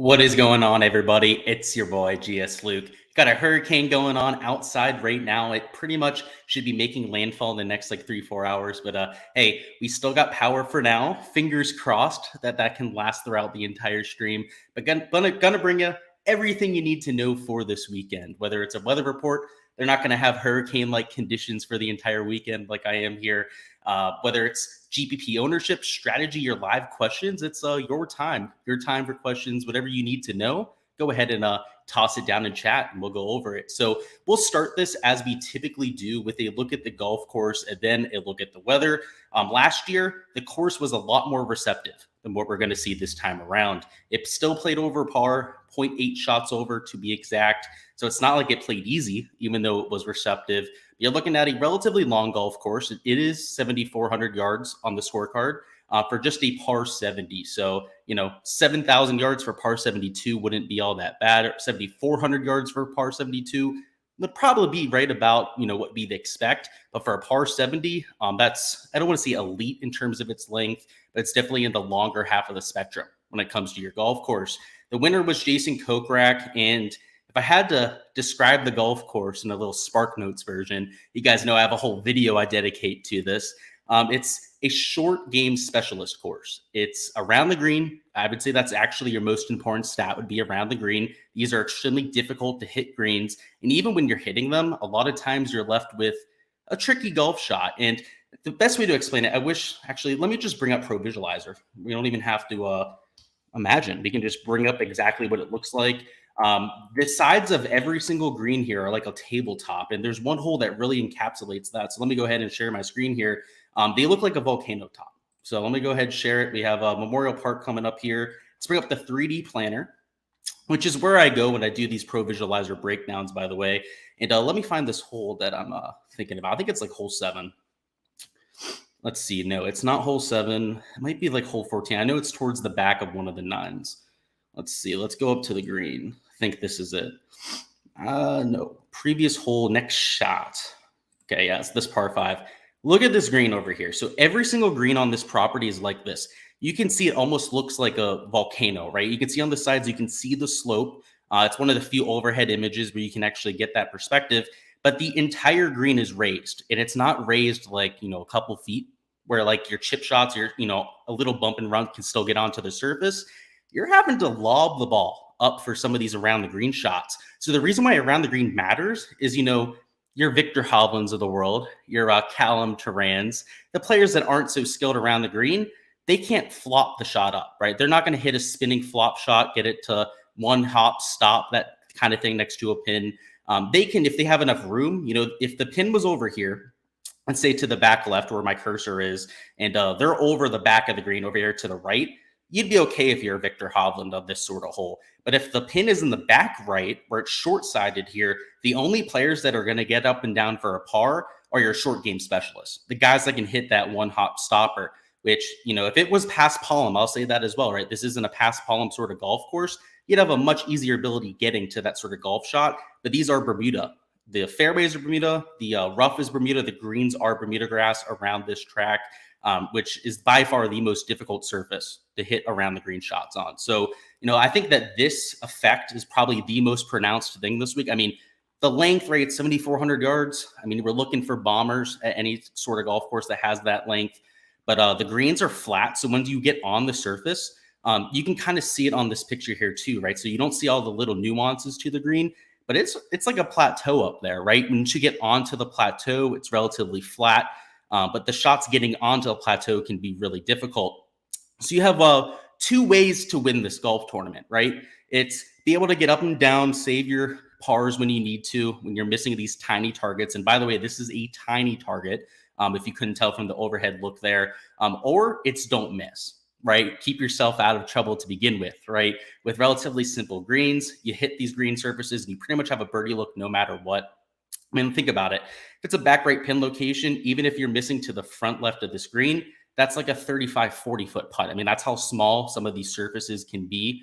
What is going on, everybody? It's your boy, Gsluke. Got a hurricane going on outside right now. It pretty much should be making landfall in the next 3-4 hours. But hey, we still got power for now. Fingers crossed that can last throughout the entire stream. But gonna bring you everything you need to know for this weekend. Whether it's a weather report, they're not going to have hurricane-like conditions for the entire weekend like I am here. Whether it's GPP ownership, strategy, or live questions, it's your time for questions. Whatever you need to know, go ahead and toss it down in chat and we'll go over it. So we'll start this as we typically do with a look at the golf course and then a look at the weather. Last year, the course was a lot more receptive than what we're going to see this time around. It still played over par, 0.8 shots over to be exact. So it's not like it played easy, even though it was receptive. You're looking at a relatively long golf course. It is 7,400 yards on the scorecard for just a par 70. So, 7,000 yards for par 72 wouldn't be all that bad. Or 7,400 yards for par 72 would probably be right about, what we'd expect. But for a par 70, I don't want to say elite in terms of its length, but it's definitely in the longer half of the spectrum when it comes to your golf course. The winner was Jason Kokrak, and if I had to describe the golf course in a little Spark Notes version, you guys know I have a whole video I dedicate to this. It's a short game specialist course. It's around the green. I would say that's actually your most important stat would be around the green. These are extremely difficult to hit greens. And even when you're hitting them, a lot of times you're left with a tricky golf shot. And the best way to explain it, let me just bring up Pro Visualizer. We don't even have to imagine. We can just bring up exactly what it looks like. The sides of every single green here are like a tabletop, and there's one hole that really encapsulates that. So let me go ahead and share my screen here. They look like a volcano top. So let me go ahead and share it. We have a Memorial Park coming up here. Let's bring up the 3D planner, which is where I go when I do these Pro Visualizer breakdowns, by the way. And let me find this hole that I'm thinking about. I think it's like hole 7. Let's see. No, it's not hole 7. It might be like hole 14. I know it's towards the back of one of the 9s. Let's see. Let's go up to the green. I think this is it. No. Previous hole, next shot. Okay, yeah, it's this par 5. Look at this green over here. So every single green on this property is like this. You can see it almost looks like a volcano, right? You can see on the sides, you can see the slope. It's one of the few overhead images where you can actually get that perspective. But the entire green is raised, and it's not raised like, a couple feet where like your chip shots, your, a little bump and run can still get onto the surface. You're having to lob the ball up for some of these around the green shots. So the reason why around the green matters is, your Victor Hovlands of the world, your Callum Turans, the players that aren't so skilled around the green, they can't flop the shot up, right? They're not going to hit a spinning flop shot, get it to one hop, stop, that kind of thing next to a pin. They can, if they have enough room, if the pin was over here, let's say to the back left where my cursor is, and they're over the back of the green over here to the right, you'd be okay if you're a Victor Hovland of this sort of hole. But if the pin is in the back right, where it's short-sided here, the only players that are going to get up and down for a par are your short game specialists, the guys that can hit that one-hop stopper, which, if it was past Palm, I'll say that as well, right? This isn't a past Palm sort of golf course. You'd have a much easier ability getting to that sort of golf shot, but these are Bermuda. The fairways are Bermuda, the rough is Bermuda, the greens are Bermuda grass around this track. Which is by far the most difficult surface to hit around the green shots on. So, I think that this effect is probably the most pronounced thing this week. I mean, the length rate, 7,400 yards. I mean, we're looking for bombers at any sort of golf course that has that length. But the greens are flat. So when you get on the surface, you can kind of see it on this picture here too, right? So you don't see all the little nuances to the green, but it's like a plateau up there, right? Once you get onto the plateau, it's relatively flat. But the shots getting onto a plateau can be really difficult. So you have 2 ways to win this golf tournament, right? It's be able to get up and down, save your pars when you need to, when you're missing these tiny targets. And by the way, this is a tiny target, if you couldn't tell from the overhead look there, or it's don't miss, right? Keep yourself out of trouble to begin with, right? With relatively simple greens, you hit these green surfaces and you pretty much have a birdie look no matter what. I mean, think about it. If it's a back right pin location, even if you're missing to the front left of the screen, that's like a 35, 40 foot putt. I mean, that's how small some of these surfaces can be.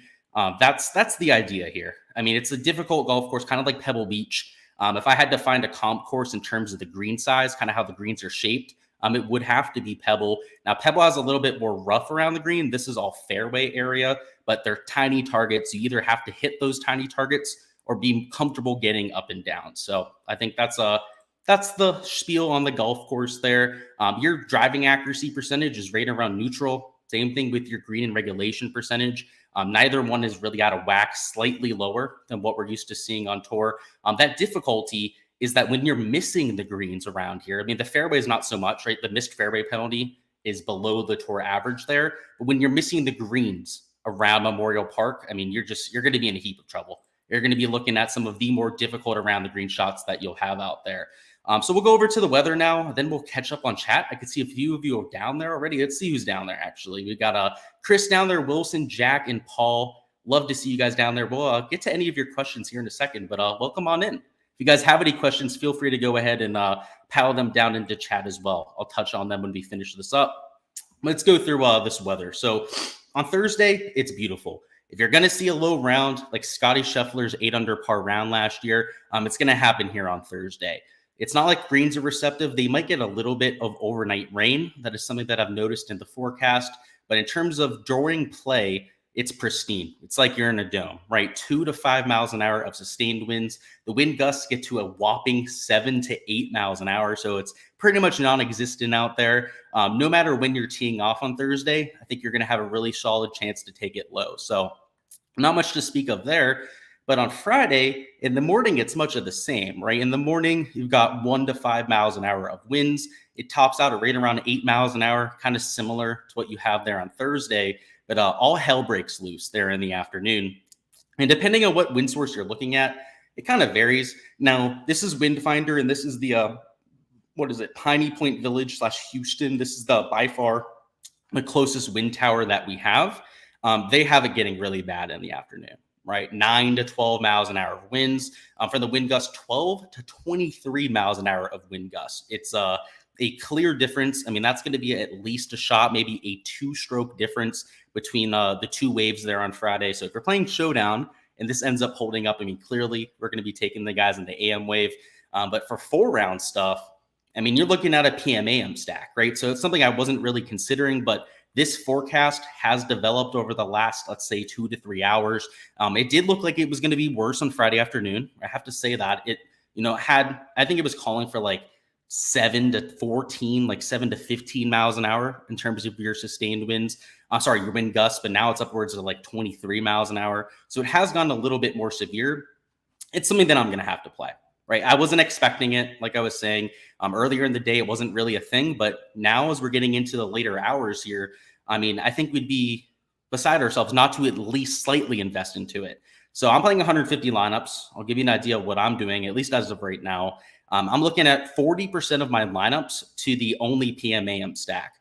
That's the idea here. I mean, it's a difficult golf course, kind of like Pebble Beach. If I had to find a comp course in terms of the green size, kind of how the greens are shaped, it would have to be Pebble. Now, Pebble has a little bit more rough around the green. This is all fairway area, but they're tiny targets. You either have to hit those tiny targets or be comfortable getting up and down. So I think that's the spiel on the golf course there. Your driving accuracy percentage is right around neutral. Same thing with your green and regulation percentage. Neither one is really out of whack, slightly lower than what we're used to seeing on tour. That difficulty is that when you're missing the greens around here, I mean, the fairway is not so much, right? The missed fairway penalty is below the tour average there. But when you're missing the greens around Memorial Park, I mean, you're going to be in a heap of trouble. You're going to be looking at some of the more difficult around the green shots that you'll have out there. So we'll go over to the weather now, then we'll catch up on chat. I can see a few of you are down there already. Let's see who's down there, actually. We've got Chris down there, Wilson, Jack, and Paul. Love to see you guys down there. We'll get to any of your questions here in a second, but welcome on in. If you guys have any questions, feel free to go ahead and pile them down into chat as well. I'll touch on them when we finish this up. Let's go through this weather. So on Thursday, it's beautiful. If you're going to see a low round, like Scotty Scheffler's 8 under par round last year, it's going to happen here on Thursday. It's not like greens are receptive. They might get a little bit of overnight rain. That is something that I've noticed in the forecast. But in terms of during play, it's pristine. It's like you're in a dome, right? 2 to 5 miles an hour of sustained winds. The wind gusts get to a whopping 7 to 8 miles an hour. So it's pretty much non-existent out there. No matter when you're teeing off on Thursday, I think you're going to have a really solid chance to take it low. So not much to speak of there. But on Friday, in the morning, it's much of the same, right? In the morning, you've got 1 to 5 miles an hour of winds. It tops out at right around 8 miles an hour, kind of similar to what you have there on Thursday. But all hell breaks loose there in the afternoon. And depending on what wind source you're looking at, it kind of varies. Now, this is Windfinder, and this is the, Piney Point Village / Houston. This is by far the closest wind tower that we have. They have it getting really bad in the afternoon. Right, 9 to 12 miles an hour of winds. For the wind gusts, 12 to 23 miles an hour of wind gusts. It's a clear difference. I mean, that's going to be at least a shot, maybe a 2-stroke difference between the two waves there on Friday. So if you're playing Showdown and this ends up holding up, I mean, clearly we're going to be taking the guys in the AM wave. But for 4-round stuff, I mean, you're looking at a PM-AM stack, right? So it's something I wasn't really considering, but this forecast has developed over the last, let's say, 2 to 3 hours. It did look like it was going to be worse on Friday afternoon. I have to say that it, I think it was calling for like 7 to 14, like 7 to 15 miles an hour in terms of your sustained winds. Your wind gusts, but now it's upwards of like 23 miles an hour. So it has gone a little bit more severe. It's something that I'm going to have to play. Right. I wasn't expecting it. Like I was saying earlier in the day, it wasn't really a thing. But now as we're getting into the later hours here, I mean, I think we'd be beside ourselves not to at least slightly invest into it. So I'm playing 150 lineups. I'll give you an idea of what I'm doing, at least as of right now. I'm looking at 40% of my lineups to the only PM-AM stack.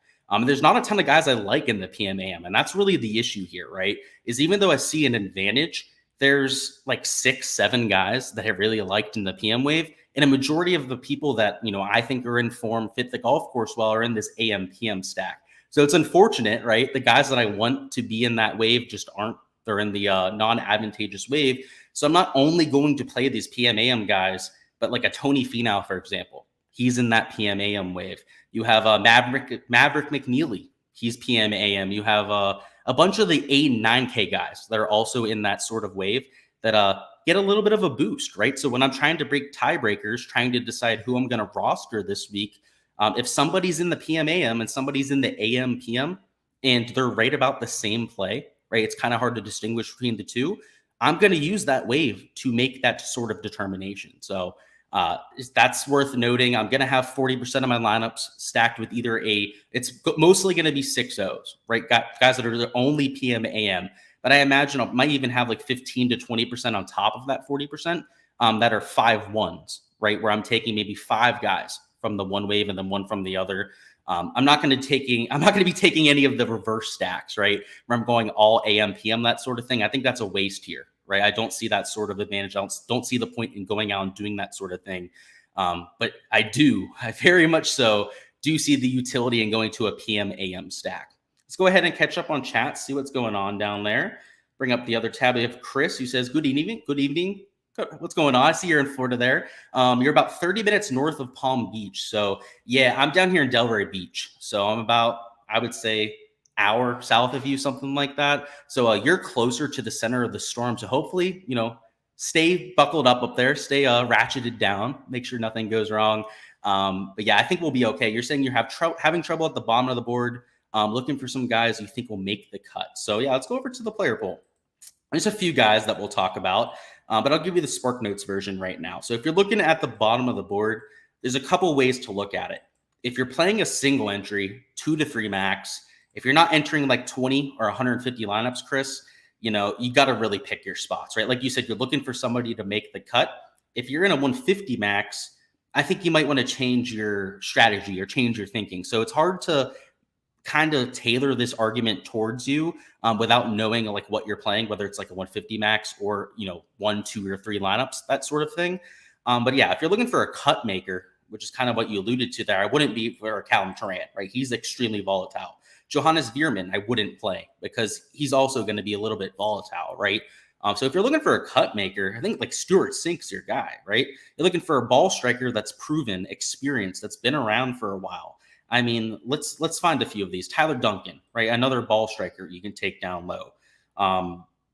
There's not a ton of guys I like in the PM-AM. And that's really the issue here, right? Is even though I see an advantage, there's like 6-7 guys that I really liked in the PM wave. And a majority of the people that, I think are in form, fit the golf course well, are in this AM PM stack. So it's unfortunate, right? The guys that I want to be in that wave just aren't. They're in the non-advantageous wave. So I'm not only going to play these PM AM guys, but like a Tony Finau, for example. He's in that PM AM wave. You have Maverick McNeely. He's PM AM. You have a bunch of the 8 and 9K guys that are also in that sort of wave that get a little bit of a boost, right? So when I'm trying to break tiebreakers, trying to decide who I'm going to roster this week, if somebody's in the PM-AM and somebody's in the AM-PM and they're right about the same play, right? It's kind of hard to distinguish between the two. I'm going to use that wave to make that sort of determination. So that's worth noting. I'm going to have 40% of my lineups stacked with either it's mostly going to be 6-0s, right? Guys that are the only PM AM, but I imagine I might even have like 15 to 20% on top of that 40% that are 5-1s, right? Where I'm taking maybe 5 guys from the one wave and then one from the other. I'm not going to be taking any of the reverse stacks, right? Where I'm going all AM, PM, that sort of thing. I think that's a waste here, right? I don't see that sort of advantage. I don't see the point in going out and doing that sort of thing. But I very much so do see the utility in going to a PM AM stack. Let's go ahead and catch up on chat, see what's going on down there. Bring up the other tab. We have Chris who says, good evening. Good evening. What's going on? I see you're in Florida there. You're about 30 minutes north of Palm Beach. So yeah, I'm down here in Delray Beach. So I'm about, I would say, hour south of you, something like that. So you're closer to the center of the storm. So hopefully, stay buckled up there, stay ratcheted down, make sure nothing goes wrong. But yeah, I think we'll be okay. You're saying you're having trouble at the bottom of the board, looking for some guys you think will make the cut. So yeah, let's go over to the player pool. There's a few guys that we'll talk about, but I'll give you the Spark Notes version right now. So if you're looking at the bottom of the board, there's a couple ways to look at it. If you're playing a single entry, 2 to 3 max, if you're not entering like 20 or 150 lineups, Chris, you got to really pick your spots, right? Like you said, you're looking for somebody to make the cut. If you're in a 150 max, I think you might want to change your strategy or change your thinking. So it's hard to kind of tailor this argument towards you without knowing like what you're playing, whether it's like a 150 max or, 1, 2, or 3 lineups, that sort of thing. But yeah, if you're looking for a cut maker, which is kind of what you alluded to there, I wouldn't be for Callum Tarrant, right? He's extremely volatile. Johannes Veerman, I wouldn't play because he's also going to be a little bit volatile, right? So if you're looking for a cut maker, I think like Stuart Sink's your guy, right? You're looking for a ball striker that's proven, experienced, that's been around for a while. I mean, let's find a few of these. Tyler Duncan, right? Another ball striker you can take down low.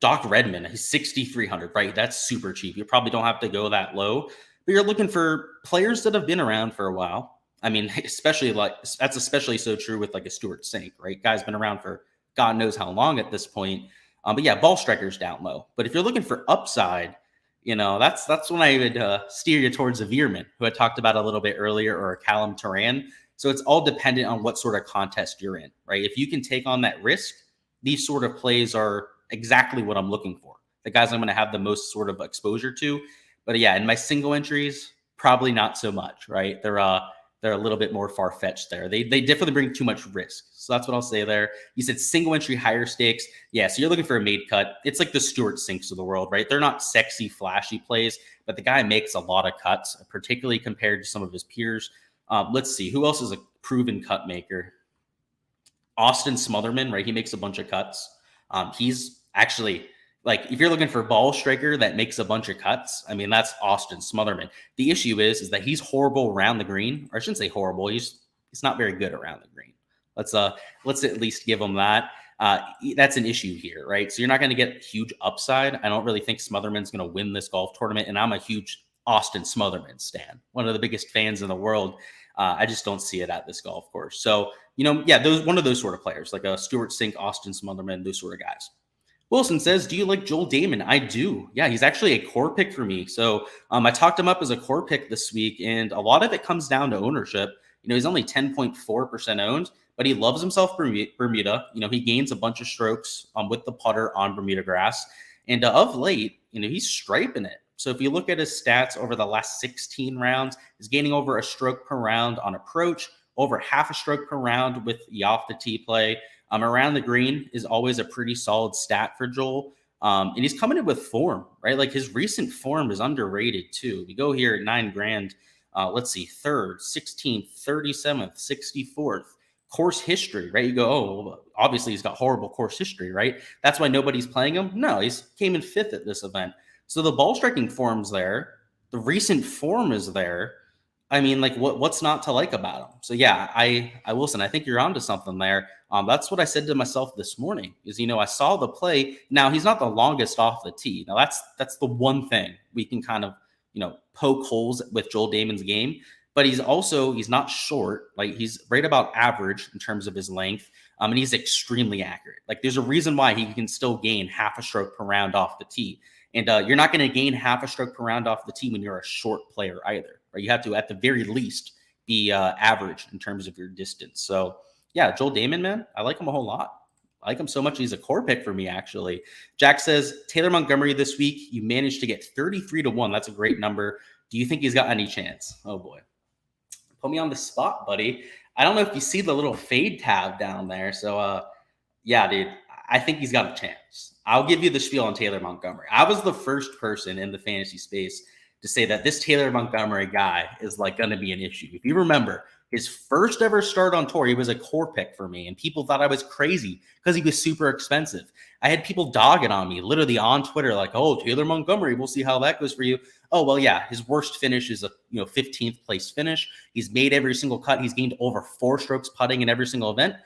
Doc Redman, he's 6,300, right? That's super cheap. You probably don't have to go that low, but you're looking for players that have been around for a while. I mean, that's especially so true with like a Stuart Sink, right? Guy's been around for God knows how long at this point. But yeah, ball strikers down low. But if you're looking for upside, that's when I would steer you towards a Veerman, who I talked about a little bit earlier, or a Callum Tarrant. So it's all dependent on what sort of contest you're in, right? If you can take on that risk, these sort of plays are exactly what I'm looking for. The guys I'm going to have the most sort of exposure to. But yeah, in my single entries, probably not so much, right? They're a little bit more far-fetched there. They definitely bring too much risk. So that's what I'll say there. You said single entry, higher stakes. Yeah, so you're looking for a made cut. It's like the Stuart Sinks of the world, right? They're not sexy, flashy plays, but the guy makes a lot of cuts, particularly compared to some of his peers. Let's see. Who else is a proven cut maker? Austin Smotherman, right? He makes a bunch of cuts. He's actually, like, if you're looking for a ball striker that makes a bunch of cuts, I mean, that's Austin Smotherman. The issue is that he's horrible around the green. Or I shouldn't say horrible. He's not very good around the green. Let's at least give him that. That's an issue here, right? So you're not going to get huge upside. I don't really think Smotherman's going to win this golf tournament. And I'm a huge Austin Smotherman stan, one of the biggest fans in the world. I just don't see it at this golf course. So, one of those sort of players, like a Stuart Sink, Austin Smotherman, those sort of guys. Wilson says, do you like Joel Damon? I do. Yeah, he's actually a core pick for me. So I talked him up as a core pick this week, and a lot of it comes down to ownership. He's only 10.4% owned, but he loves himself Bermuda. He gains a bunch of strokes with the putter on Bermuda grass. And of late, he's striping it. So if you look at his stats over the last 16 rounds, he's gaining over a stroke per round on approach, over half a stroke per round with the off the tee play. Around the green is always a pretty solid stat for Joel. And he's coming in with form, right? Like his recent form is underrated too. We go here at $9,000. Let's see, 3rd, 16th, 37th, 64th. Course history, right? You go, oh, obviously he's got horrible course history, right? That's why nobody's playing him. No, he's came in 5th at this event. So the ball striking form's there. The recent form is there. I mean, like what's not to like about him? So yeah, I Wilson, I think you're onto something there. That's what I said to myself this morning is, I saw the play. Now he's not the longest off the tee. Now that's the one thing we can kind of, poke holes with Joel Damon's game, but he's not short. Like he's right about average in terms of his length. And he's extremely accurate. Like there's a reason why he can still gain half a stroke per round off the tee. And you're not going to gain half a stroke per round off the tee when you're a short player either. Or you have to, at the very least, be average in terms of your distance. So, yeah, Joel Damon, man, I like him a whole lot. I like him so much. He's a core pick for me, actually. Jack says, Taylor Montgomery this week, you managed to get 33-1. That's a great number. Do you think he's got any chance? Oh, boy. Put me on the spot, buddy. I don't know if you see the little fade tab down there. So, yeah, dude, I think he's got a chance. I'll give you the spiel on Taylor Montgomery. I was the first person in the fantasy space to say that this Taylor Montgomery guy is like going to be an issue. If you remember, His first ever start on tour, he was a core pick for me, and people thought I was crazy because he was super expensive. I had people dog it on me, literally on Twitter, like, "Oh, Taylor Montgomery, we'll see how that goes for you." Oh, well, yeah, his worst finish is a 15th place finish. He's made every single cut. He's gained over 4 strokes putting in every single event.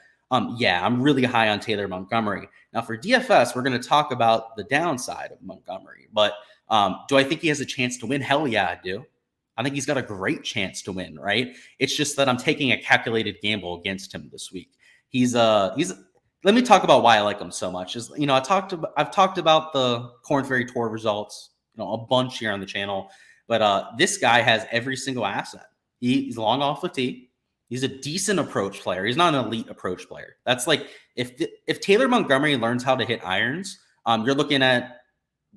Yeah, I'm really high on Taylor Montgomery. Now for DFS, we're going to talk about the downside of Montgomery, but do I think he has a chance to win? Hell yeah, I do. I think he's got a great chance to win, right? It's just that I'm taking a calculated gamble against him this week. He's let me talk about why I like him so much. I've talked about the Corn Ferry Tour results, a bunch here on the channel, but this guy has every single asset. He's long off the tee. He's a decent approach player. He's not an elite approach player. That's like if Taylor Montgomery learns how to hit irons, you're looking at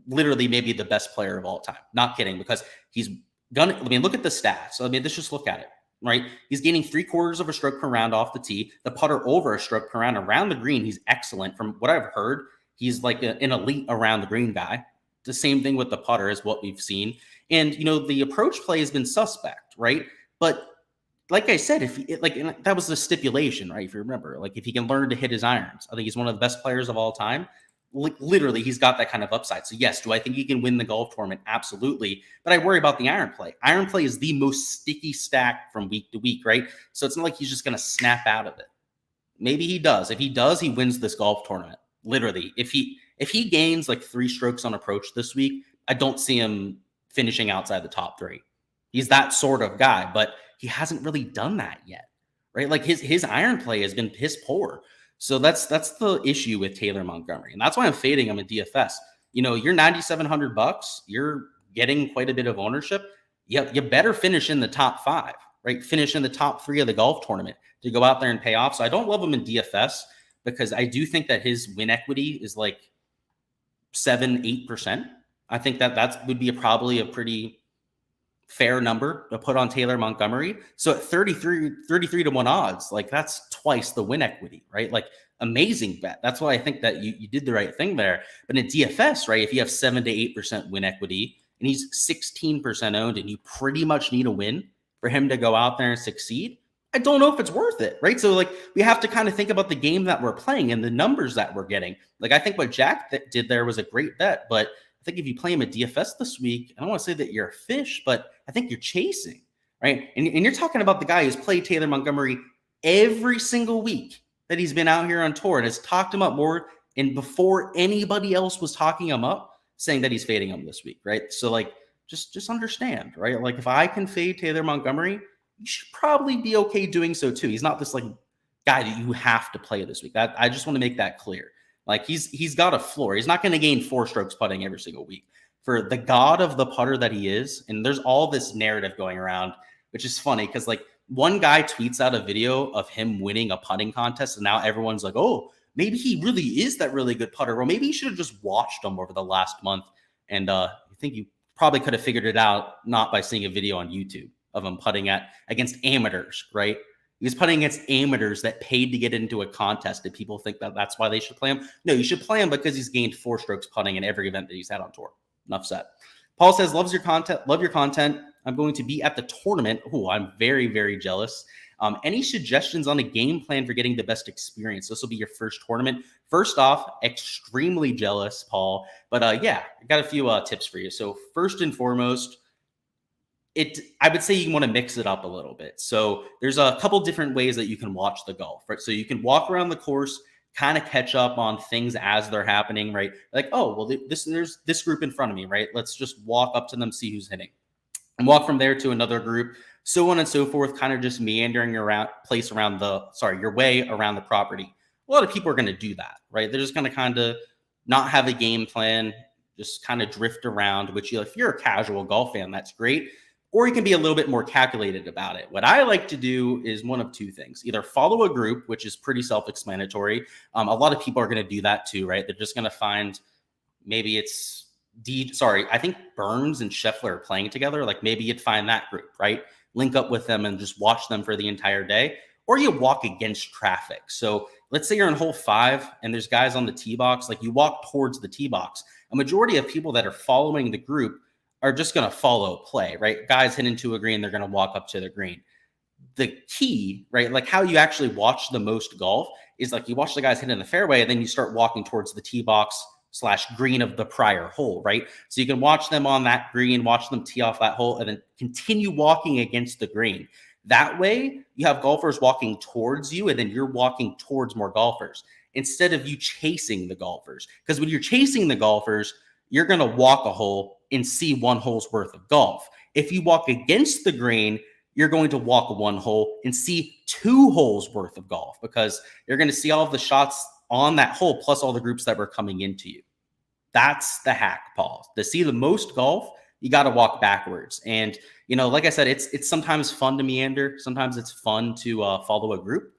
literally maybe the best player of all time. Not kidding, because he's gonna. I mean, look at the stats. Let's just look at it. Right, he's gaining 3/4 of a stroke per round off the tee. The putter over a stroke per round around the green. He's excellent. From what I've heard, he's like an elite around the green guy. The same thing with the putter is what we've seen. And the approach play has been suspect, right? But like I said, that was the stipulation, right? If you remember, like if he can learn to hit his irons, I think he's one of the best players of all time. Literally, he's got that kind of upside. So yes, do I think he can win the golf tournament? Absolutely. But I worry about the iron play. Iron play is the most sticky stack from week to week, right? So it's not like he's just going to snap out of it. Maybe he does. If he does, he wins this golf tournament. Literally, if he gains like 3 strokes on approach this week, I don't see him finishing outside the top 3. He's that sort of guy, but he hasn't really done that yet, right? Like his iron play has been piss poor. So that's the issue with Taylor Montgomery, and that's why I'm fading him in DFS. You're $9,700. You're getting quite a bit of ownership. You better finish in the top 5, right? Finish in the top 3 of the golf tournament to go out there and pay off. So I don't love him in DFS because I do think that his win equity is like 7-8%. I think that would be probably a pretty fair number to put on Taylor Montgomery. So at 33 to 1 odds, like that's twice the win equity, right? Like amazing bet. That's why I think that you did the right thing there. But in DFS, right, if you have 7 to 8% win equity and he's 16% owned and you pretty much need a win for him to go out there and succeed, I don't know if it's worth it, right? So like we have to kind of think about the game that we're playing and the numbers that we're getting. Like I think what Jack did there was a great bet, but I think if you play him at DFS this week, I don't want to say that you're a fish, but I think you're chasing, right? And you're talking about the guy who's played Taylor Montgomery every single week that he's been out here on tour and has talked him up more and before anybody else was talking him up, saying that he's fading him this week, right? So like, just understand, right? Like if I can fade Taylor Montgomery, you should probably be okay doing so too. He's not this like guy that you have to play this week. I just want to make that clear. Like he's got a floor. He's not going to gain 4 strokes putting every single week. For the god of the putter that he is, and there's all this narrative going around, which is funny because like one guy tweets out a video of him winning a putting contest, and now everyone's like, oh, maybe he really is that really good putter. Well, maybe you should have just watched him over the last month, and I think you probably could have figured it out not by seeing a video on YouTube of him putting against amateurs, right? He was putting against amateurs that paid to get into a contest. Did people think that that's why they should play him? No, you should play him because he's gained 4 strokes putting in every event that he's had on tour. Enough said. Paul says, loves your content. Love your content. I'm going to be at the tournament. Oh, I'm very, very jealous. Any suggestions on a game plan for getting the best experience? This will be your first tournament. First off, extremely jealous, Paul. But yeah, I got a few tips for you. So first and foremost, I would say you want to mix it up a little bit. So there's a couple different ways that you can watch the golf, right? So you can walk around the course, kind of catch up on things as they're happening, right? Like, oh, well, there's this group in front of me, right? Let's just walk up to them, see who's hitting, and walk from there to another group, so on and so forth, kind of just meandering your way around the property. A lot of people are going to do that, right? They're just going to kind of not have a game plan, just kind of drift around, which if you're a casual golf fan, that's great. Or you can be a little bit more calculated about it. What I like to do is one of 2 things. Either follow a group, which is pretty self-explanatory. A lot of people are going to do that too, right? They're just going to find maybe it's I think Burns and Scheffler are playing together. Like maybe you'd find that group, right? Link up with them and just watch them for the entire day. Or you walk against traffic. So let's say you're in hole 5 and there's guys on the tee box. Like you walk towards the tee box. A majority of people that are following the group are just going to follow play, right? Guys hit into a green, they're going to walk up to the green. the key, right? Like how you actually watch the most golf is like you watch the guys hit in the fairway and then you start walking towards the tee box / green of the prior hole, right? So you can watch them on that green, watch them tee off that hole, and then continue walking against the green. That way, you have golfers walking towards you, and then you're walking towards more golfers instead of you chasing the golfers. Because when you're chasing the golfers, you're going to walk a hole and see one hole's worth of golf. If you walk against the green, you're going to walk one hole and see 2 holes worth of golf because you're going to see all of the shots on that hole plus all the groups that were coming into you. That's the hack, Paul. To see the most golf, you got to walk backwards. And, like I said, it's sometimes fun to meander. Sometimes it's fun to follow a group,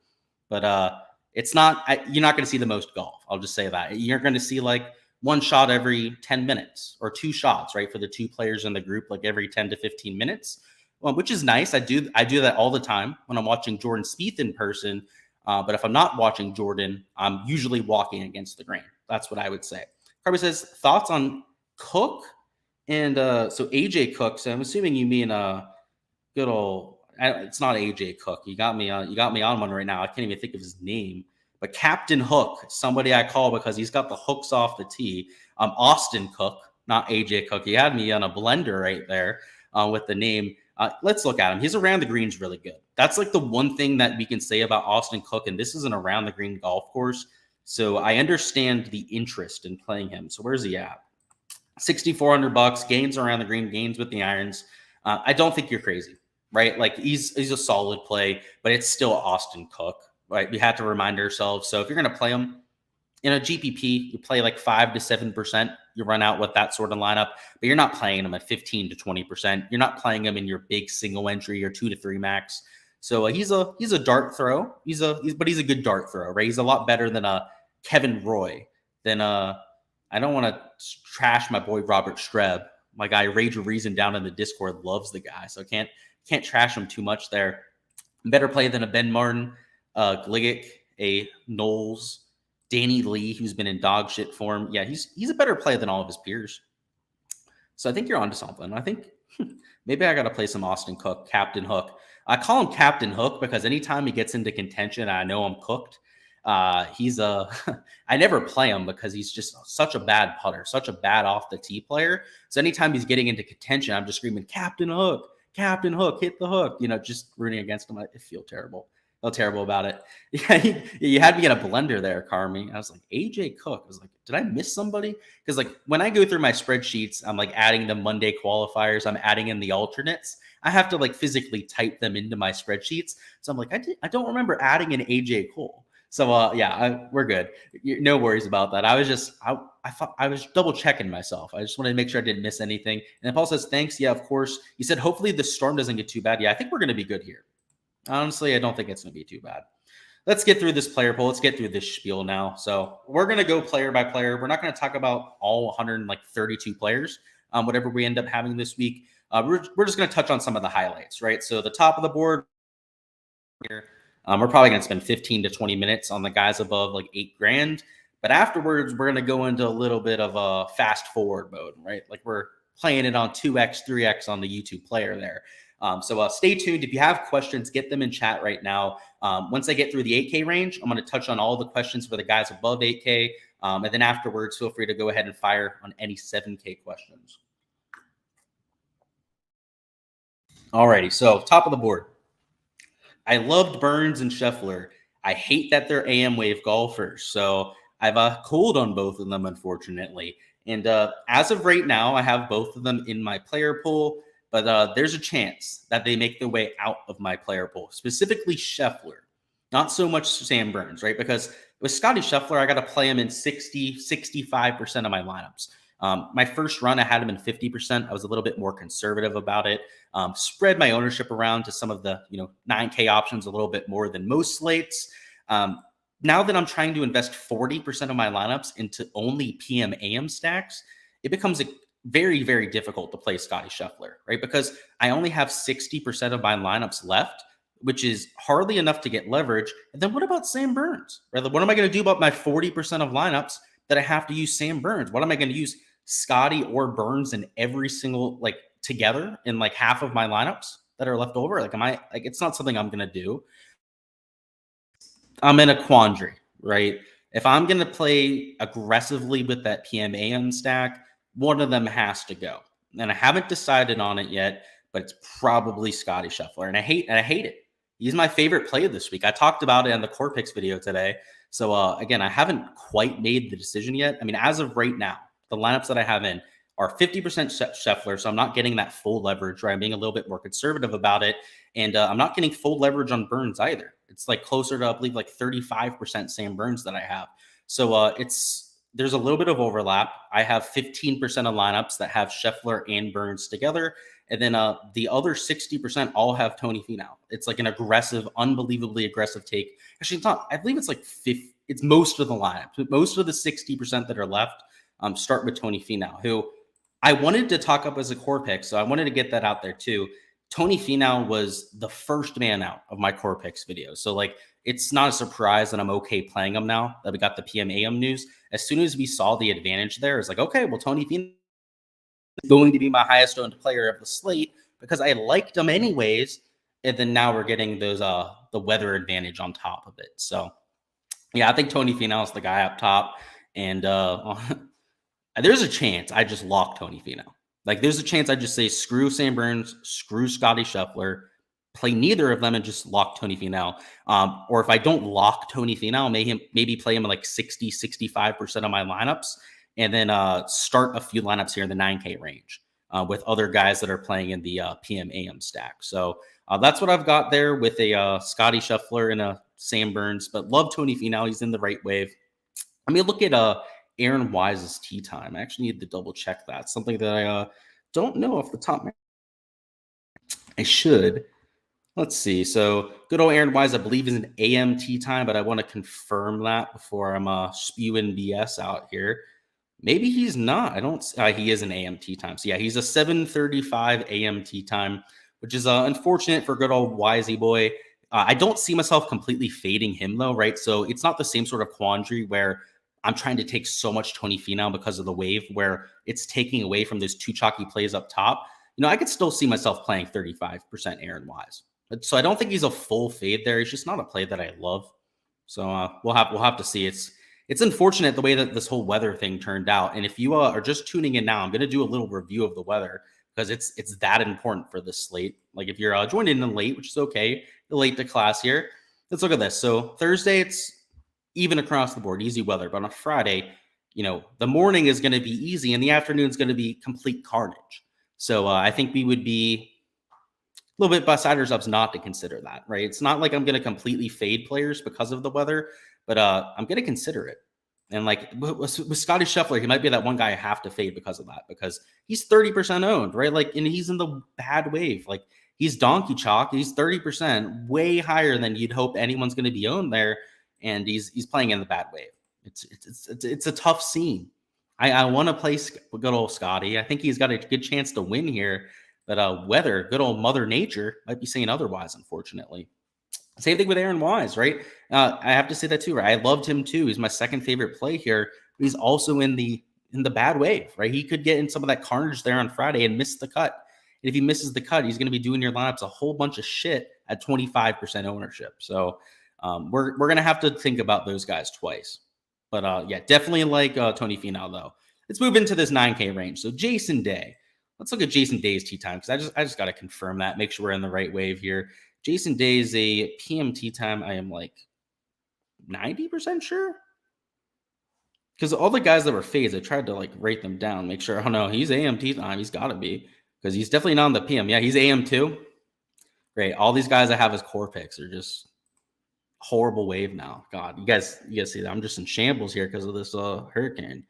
but it's not, you're not going to see the most golf. I'll just say that. You're going to see like one shot every 10 minutes or 2 shots, right? For the 2 players in the group, like every 10 to 15 minutes, which is nice. I do that all the time when I'm watching Jordan Spieth in person. But if I'm not watching Jordan, I'm usually walking against the grain. That's what I would say. Carby says, thoughts on Cook? And so AJ Cook. So I'm assuming you mean good old. It's not AJ Cook. You got me on one right now. I can't even think of his name. But Captain Hook, somebody I call because he's got the hooks off the tee. Austin Cook, not AJ Cook. He had me on a blender right there with the name. Let's look at him. He's around the greens really good. That's like the one thing that we can say about Austin Cook, and this is an around the green golf course. So I understand the interest in playing him. So where's he at? $6,400, gains around the green, gains with the irons. I don't think you're crazy, right? Like he's a solid play, but it's still Austin Cook, right? We have to remind ourselves. So if you're going to play him in a GPP, you play like 5 to 7%. You run out with that sort of lineup, but you're not playing him at 15 to 20%. You're not playing him in your big single entry or 2 to 3 max. So he's a dart throw. But he's a good dart throw, right? He's a lot better than a Kevin Roy. Than I don't want to trash my boy Robert Streb. My guy Rage of Reason down in the Discord loves the guy, so can't trash him too much there. Better play than a Ben Martin, Gligic, a Knowles, Danny Lee, who's been in dog shit form. Yeah, he's a better play than all of his peers. So I think you're onto something. I think maybe I got to play some Austin Cook, Captain Hook. I call him Captain Hook because anytime he gets into contention, I know I'm cooked. I never play him because he's just such a bad putter, such a bad off the tee player. So anytime he's getting into contention, I'm just screaming, Captain Hook, hit the hook, just rooting against him. I feel terrible. Feel terrible about it. Yeah, you had me in a blender there, Carmi. I was like, AJ Cook. I was like, did I miss somebody? Because like when I go through my spreadsheets, I'm like adding the Monday qualifiers. I'm adding in the alternates. I have to like physically type them into my spreadsheets. So I'm like, I don't remember adding an AJ Cole. So we're good. No worries about that. I was just I thought I was double checking myself. I just wanted to make sure I didn't miss anything. And then Paul says, thanks. Yeah, of course. You said hopefully the storm doesn't get too bad. Yeah, I think we're going to be good here. Honestly, I don't think it's going to be too bad. Let's get through this player poll. Let's get through this spiel now. So we're going to go player by player. We're not going to talk about all 132 players, whatever we end up having this week. We're just going to touch on some of the highlights, right? So the top of the board here. We're probably going to spend 15 to 20 minutes on the guys above like $8,000. But afterwards, we're going to go into a little bit of a fast forward mode, right? Like we're playing it on 2x, 3x on the YouTube player there. So stay tuned. If you have questions, get them in chat right now. Once I get through the 8K range, I'm going to touch on all the questions for the guys above 8K. And then afterwards, feel free to go ahead and fire on any 7K questions. Alrighty, so top of the board. I loved Burns and Scheffler. I hate that they're AM wave golfers. So I've cooled on both of them, unfortunately. And as of right now, I have both of them in my player pool. But there's a chance that they make their way out of my player pool, specifically Scheffler. Not so much Sam Burns, right? Because with Scotty Scheffler, I got to play him in 65% of my lineups. My first run, I had him in 50%. I was a little bit more conservative about it. Spread my ownership around to some of the 9K options a little bit more than most slates. Now that I'm trying to invest 40% of my lineups into only PM AM stacks, it becomes very, very difficult to play Scotty Scheffler, right? Because I only have 60% of my lineups left, which is hardly enough to get leverage. And then what about Sam Burns? Right? What am I going to do about my 40% of lineups that I have to use Sam Burns? What am I going to use Scotty or Burns in every single, together in half of my lineups? that are left over? Like, am I like, it's not something I'm going to do. I'm in a quandary, right? If I'm going to play aggressively with that PM/AM stack, one of them has to go. And I haven't decided on it yet, but it's probably Scotty Scheffler. And I hate it. He's my favorite play this week. I talked about it on the Core Picks video today. So again, I haven't quite made the decision yet. I mean, as of right now, the lineups that I have in are 50% Scheffler, so I'm not getting that full leverage, right? I'm being a little bit more conservative about it. And I'm not getting full leverage on Burns either. It's like closer to, I believe, like 35% Sam Burns that I have. So there's a little bit of overlap. I have 15% of lineups that have Scheffler and Burns together. And then the other 60% all have Tony Finau. It's like an aggressive, unbelievably aggressive take. Actually, it's not. I believe it's like 50. It's most of the lineups. But most of the 60% that are left start with Tony Finau, who I wanted to talk up as a core pick. So I wanted to get that out there too. Tony Finau was the first man out of my core picks video. So like, it's not a surprise that I'm okay playing him now that we got the PM/AM news. As soon as we saw the advantage there, it's like, okay, well, Tony Finau is going to be my highest owned player of the slate because I liked him anyways. And then now we're getting those the weather advantage on top of it. So yeah, I think Tony Finau is the guy up top. And there's a chance I just lock Tony Finau. Like, there's a chance I just say, screw Sam Burns, screw Scotty Scheffler, play neither of them and just lock Tony Finau. Or if I don't lock Tony Finau, maybe play him in like 60, 65% of my lineups, and then start a few lineups here in the 9K range with other guys that are playing in the PM/AM stack. So that's what I've got there with a Scotty Scheffler and a Sam Burns, but love Tony Finau. He's in the right wave. Let me look at Aaron Wise's tee time. I actually need to double check that. Something that I don't know off the top. I should. Let's see. So good old Aaron Wise, I believe, is an AM tee time, but I want to confirm that before I'm spewing BS out here. Maybe he's not. I don't. He is an AM tee time. So yeah, he's a 7:35 AM tee time, which is unfortunate for good old Wisey boy. I don't see myself completely fading him though, right? So it's not the same sort of quandary where I'm trying to take so much Tony Finau because of the wave where it's taking away from those two chalky plays up top. You know, I could still see myself playing 35% Aaron Wise. So I don't think he's a full fade there. He's just not a play that I love. So we'll have to see. It's unfortunate the way that this whole weather thing turned out. And if you are just tuning in now, I'm going to do a little review of the weather because it's that important for this slate. Like if you're joined in late, which is okay, you're late to class here. Let's look at this. So Thursday, it's even across the board, easy weather. But on Friday, you know, the morning is going to be easy and the afternoon is going to be complete carnage. So I think we would be a little bit beside ourselves not to consider that, right? It's not like I'm going to completely fade players because of the weather, but I'm going to consider it. And like with Scotty Scheffler, he might be that one guy I have to fade because of that, because he's 30% owned, right? Like, and he's in the bad wave. Like, he's donkey chalk. He's 30%, way higher than you'd hope anyone's going to be owned there. And he's playing in the bad wave. It's a tough scene. I want to play good old Scotty. I think he's got a good chance to win here. But weather, good old Mother Nature, might be saying otherwise, unfortunately. Same thing with Aaron Wise, right? I have to say that too, right? I loved him too. He's my second favorite play here. But he's also in the bad wave, right? He could get in some of that carnage there on Friday and miss the cut. And if he misses the cut, he's going to be doing your lineups a whole bunch of shit at 25% ownership. So we're going to have to think about those guys twice. But yeah, definitely like Tony Finau, though. Let's move into this 9K range. So Jason Day. Let's look at Jason Day's tee time because I just got to confirm that, make sure we're in the right wave here. Jason Day is a PM tee time. I am like 90% sure. Because all the guys that were fades, I tried to like rate them down, make sure. Oh no, he's AM tee time. He's got to be, because he's definitely not on the PM. Yeah, he's AM too. Great. All these guys I have as core picks are just horrible wave now. God, you guys see that I'm just in shambles here because of this hurricane.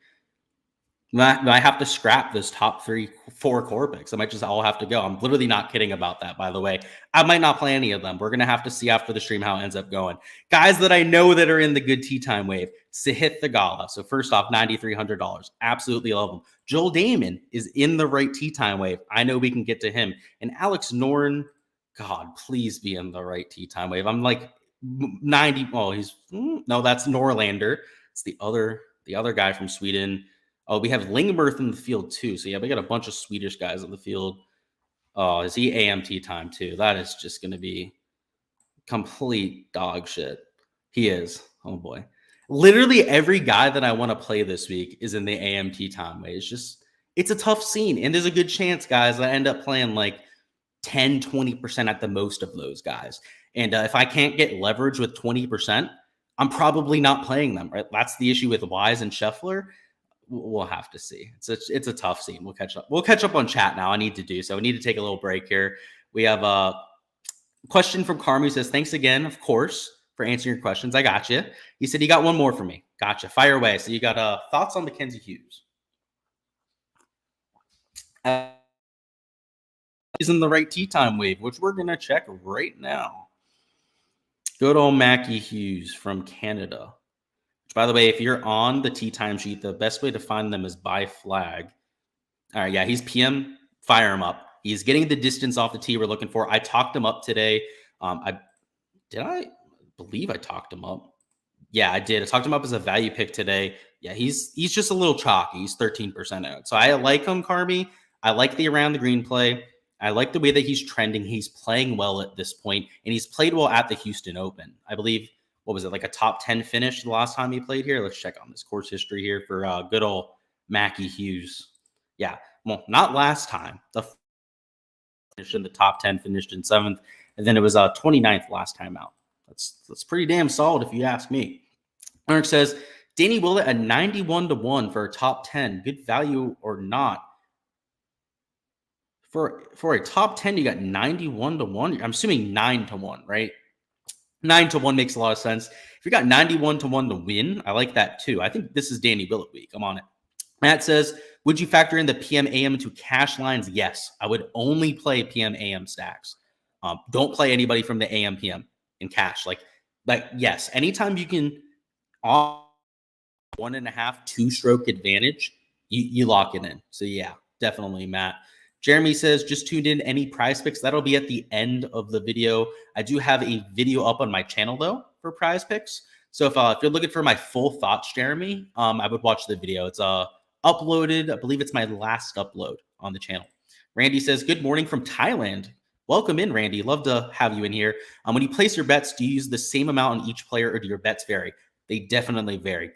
I have to scrap this top 4 core picks. I might just all have to go. I'm literally not kidding about that, by the way. I might not play any of them. We're going to have to see after the stream how it ends up going. Guys that I know that are in the good tee time wave, Sahith Theegala. So first off, $9,300. Absolutely love him. Joel Damon is in the right tee time wave. I know we can get to him. And Alex Noren, God, please be in the right tee time wave. I'm like 90. Oh, no, that's Norlander. It's the other guy from Sweden. Oh, we have Lingmerth in the field too. So yeah, we got a bunch of Swedish guys in the field. Oh, is he AMT time too? That is just going to be complete dog shit. He is. Oh boy. Literally every guy that I want to play this week is in the AMT time way. It's a tough scene. And there's a good chance, guys, that I end up playing like 10, 20% at the most of those guys. And if I can't get leverage with 20%, I'm probably not playing them, right? That's the issue with Wise and Scheffler. We'll have to see. It's a tough scene. We'll catch up. We'll catch up on chat now. I need to do so. We need to take a little break here. We have a question from Carmi who says, thanks again, of course, for answering your questions. I got you. He said, you got one more for me. Gotcha. Fire away. So you got thoughts on Mackenzie Hughes? He's in the right tee time wave, which we're going to check right now. Good old Mackie Hughes from Canada. Which, by the way, if you're on the tee time sheet, the best way to find them is by flag. All right, yeah, he's PM. Fire him up. He's getting the distance off the tee we're looking for. I talked him up today. I believe I talked him up. Yeah, I did. I talked him up as a value pick today. Yeah, he's just a little chalky. He's 13% out. So I like him, Carmi. I like the around the green play. I like the way that he's trending. He's playing well at this point, and he's played well at the Houston Open. I believe, what was it, like a top 10 finish the last time he played here? Let's check on this course history here for good old Mackie Hughes. Yeah, well, not last time. The finished in the top 10, finished in 7th, and then it was 29th last time out. That's pretty damn solid if you ask me. Eric says, Danny Willett at 91-1 for a top 10. Good value or not? For a top 10, you got 91-1. I'm assuming 9-1, right? 9-1 makes a lot of sense. If you got 91-1 to win, I like that too. I think this is Danny Willett week. I'm on it. Matt says, would you factor in the PM AM into cash lines? Yes, I would only play PM AM stacks. Don't play anybody from the AM PM in cash. Like yes, anytime you can off 1.5, 2-stroke advantage, you lock it in. So yeah, definitely, Matt. Jeremy says, just tuned in, any PrizePicks? That'll be at the end of the video. I do have a video up on my channel, though, for PrizePicks. So if you're looking for my full thoughts, Jeremy, I would watch the video. It's uploaded. I believe it's my last upload on the channel. Randy says, good morning from Thailand. Welcome in, Randy. Love to have you in here. When you place your bets, do you use the same amount on each player, or do your bets vary? They definitely vary.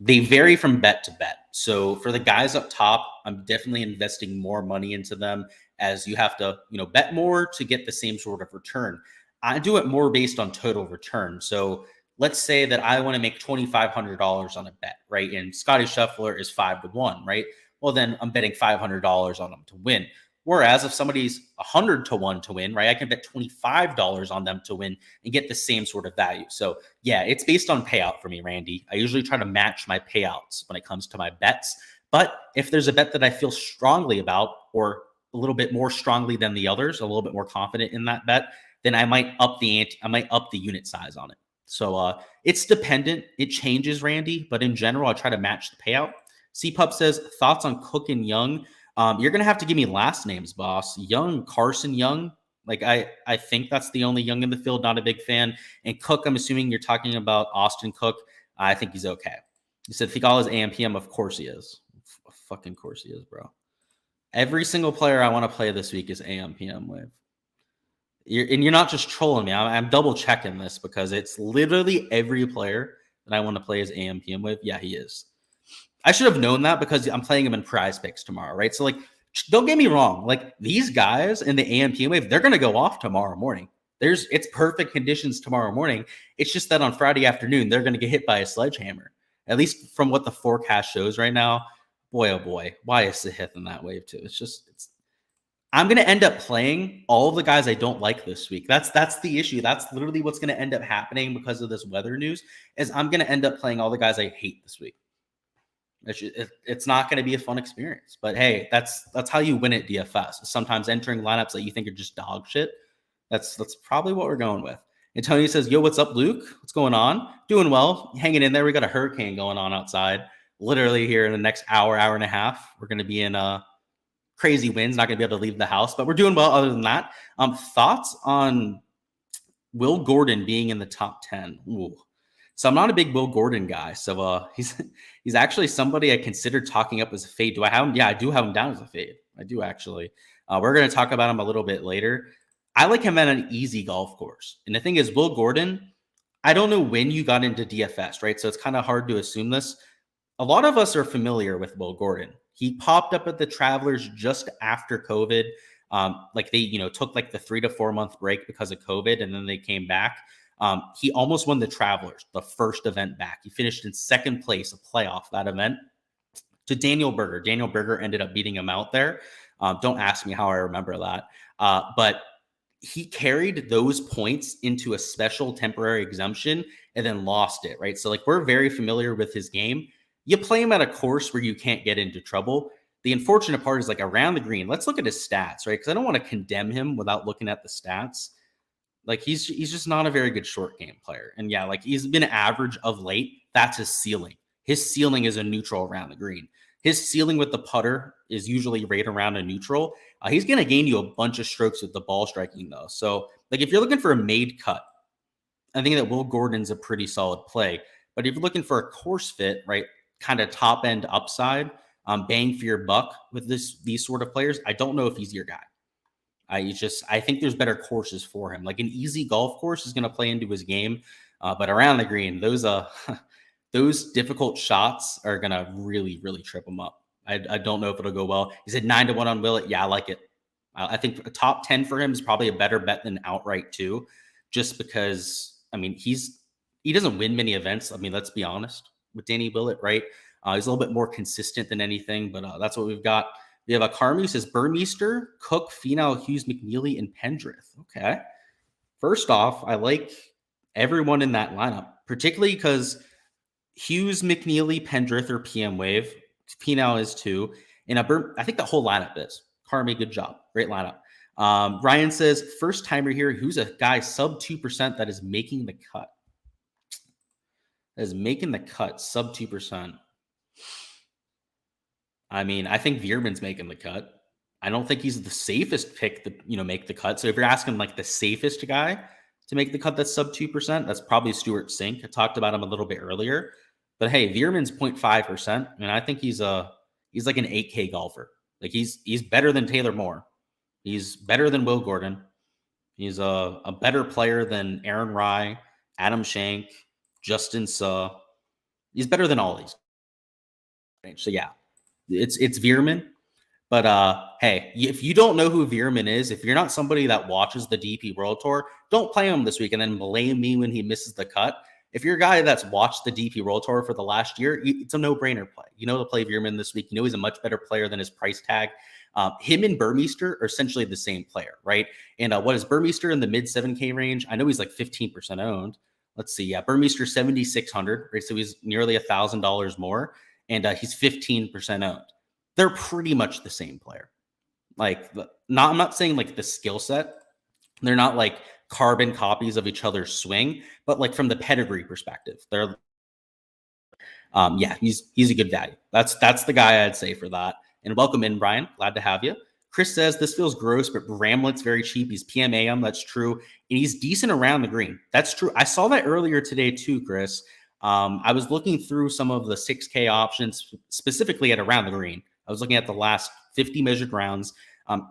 They vary from bet to bet. So for the guys up top, I'm definitely investing more money into them, as you have to, bet more to get the same sort of return. I do it more based on total return. So let's say that I want to make $2,500 on a bet, right? And Scotty Scheffler is 5-1, right? Well, then I'm betting $500 on them to win. Whereas if somebody's 100-1 to win, right, I can bet $25 on them to win and get the same sort of value. So yeah, it's based on payout for me, Randy. I usually try to match my payouts when it comes to my bets. But if there's a bet that I feel strongly about, or a little bit more strongly than the others, a little bit more confident in that bet, then I might up the ante. I might up the unit size on it. So it's dependent. It changes, Randy. But in general, I try to match the payout. C-Pup says, thoughts on Cook and Young? You're going to have to give me last names, boss. Young, Carson Young. Like, I think that's the only Young in the field. Not a big fan. And Cook, I'm assuming you're talking about Austin Cook. I think he's okay. You said Figal is AMPM. Of course he is. Fucking course he is, bro. Every single player I want to play this week is AMPM with. You're not just trolling me. I'm double checking this, because it's literally every player that I want to play is AMPM with. Yeah, he is. I should have known that, because I'm playing him in PrizePicks tomorrow, right? So, like, don't get me wrong. Like, these guys in the AMPM wave, they're going to go off tomorrow morning. It's perfect conditions tomorrow morning. It's just that on Friday afternoon, they're going to get hit by a sledgehammer. At least from what the forecast shows right now. Boy, oh boy, why is the hit in that wave too? I'm going to end up playing all the guys I don't like this week. That's the issue. That's literally what's going to end up happening because of this weather news, is I'm going to end up playing all the guys I hate this week. It's not going to be a fun experience. But hey, that's how you win at DFS. Sometimes entering lineups that you think are just dog shit. That's probably what we're going with. Antonio says, yo, what's up, Luke? What's going on? Doing well. Hanging in there. We got a hurricane going on outside. Literally here in the next hour and a half. We're going to be in crazy winds. Not going to be able to leave the house. But we're doing well other than that. Thoughts on Will Gordon being in the top 10? Ooh. So I'm not a big Will Gordon guy. So he's actually somebody I considered talking up as a fade. Do I have him? Yeah, I do have him down as a fade. I do actually. We're going to talk about him a little bit later. I like him at an easy golf course. And the thing is, Will Gordon, I don't know when you got into DFS, right? So it's kind of hard to assume this. A lot of us are familiar with Will Gordon. He popped up at the Travelers just after COVID. Like they, took like the 3 to 4 month break because of COVID, and then they came back. He almost won the Travelers, the first event back. He finished in second place, a playoff that event, to Daniel Berger. Daniel Berger ended up beating him out there. Don't ask me how I remember that. But he carried those points into a special temporary exemption and then lost it, right? So like we're very familiar with his game. You play him at a course where you can't get into trouble. The unfortunate part is like around the green. Let's look at his stats, right? Because I don't want to condemn him without looking at the stats. Like he's just not a very good short game player. And yeah, like he's been average of late. That's his ceiling. His ceiling is a neutral around the green. His ceiling with the putter is usually right around a neutral. He's going to gain you a bunch of strokes with the ball striking, though. So, like, if you're looking for a made cut, I think that Will Gordon's a pretty solid play. But if you're looking for a course fit, right, kind of top end upside, bang for your buck with these sort of players, I don't know if he's your guy. I think there's better courses for him. Like an easy golf course is going to play into his game, but around the green, those difficult shots are going to really, really trip him up. I don't know if it'll go well. He said 9 to 1 on Willett. Yeah, I like it. I think a top 10 for him is probably a better bet than outright too, just because, I mean, he doesn't win many events. I mean, let's be honest with Danny Willett, right? He's a little bit more consistent than anything, but that's what we've got. We have a Carmi who says Burmeister, Cook, Finau, Hughes, McNeely, and Pendrith. Okay. First off, I like everyone in that lineup, particularly because Hughes, McNeely, Pendrith are PM wave. Finau is too. And I think the whole lineup is. Carmi, good job. Great lineup. Ryan says, first timer here, who's a guy sub 2% that is making the cut? That is making the cut, sub 2%. I mean, I think Veerman's making the cut. I don't think he's the safest pick to, make the cut. So if you're asking like the safest guy to make the cut that's sub 2%, that's probably Stuart Sink. I talked about him a little bit earlier. But hey, Veerman's 0.5%. I mean, I think he's like an 8K golfer. Like he's better than Taylor Moore. He's better than Will Gordon. He's a better player than Aaron Rye, Adam Shank, Justin Suh. He's better than all these. So yeah, it's Veerman. But hey, if you don't know who Veerman is, if you're not somebody that watches the DP World Tour, don't play him this week and then blame me when he misses the cut. If you're a guy that's watched the DP World Tour for the last year, it's a no-brainer play. You know to play Veerman this week. You know he's a much better player than his price tag. Him and Burmeister are essentially the same player, right? And what is Burmeister in the mid 7K range? I know he's like 15% owned. Let's see. Yeah, Burmeister 7,600, right? So he's nearly $1,000 more, and he's 15% owned. They're pretty much the same player. Like, I'm not saying like the skill set. They're not like carbon copies of each other's swing, but like from the pedigree perspective, they're he's a good value. That's the guy I'd say for that. And welcome in, Brian. Glad to have you. Chris says this feels gross, but Bramlett's very cheap. He's PMAM. That's true. And he's decent around the green. That's true. I saw that earlier today too, Chris. I was looking through some of the 6K options, specifically at around the green. I was looking at the last 50 measured rounds.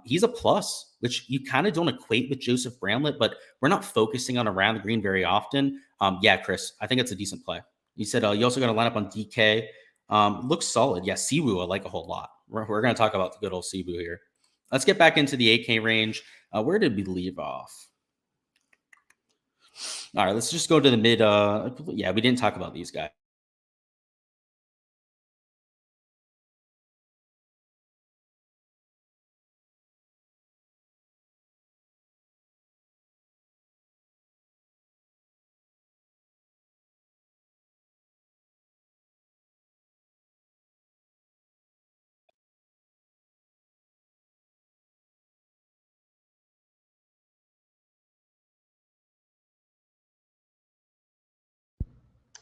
He's a plus, which you kind of don't equate with Joseph Bramlett, but we're not focusing on around the green very often. Yeah, Chris, I think it's a decent play. You said you also got to line up on DK. Looks solid. Yeah, Siwoo I like a whole lot. We're going to talk about the good old Siwoo here. Let's get back into the 8K range. Where did we leave off? All right, let's just go to the mid. Yeah, we didn't talk about these guys.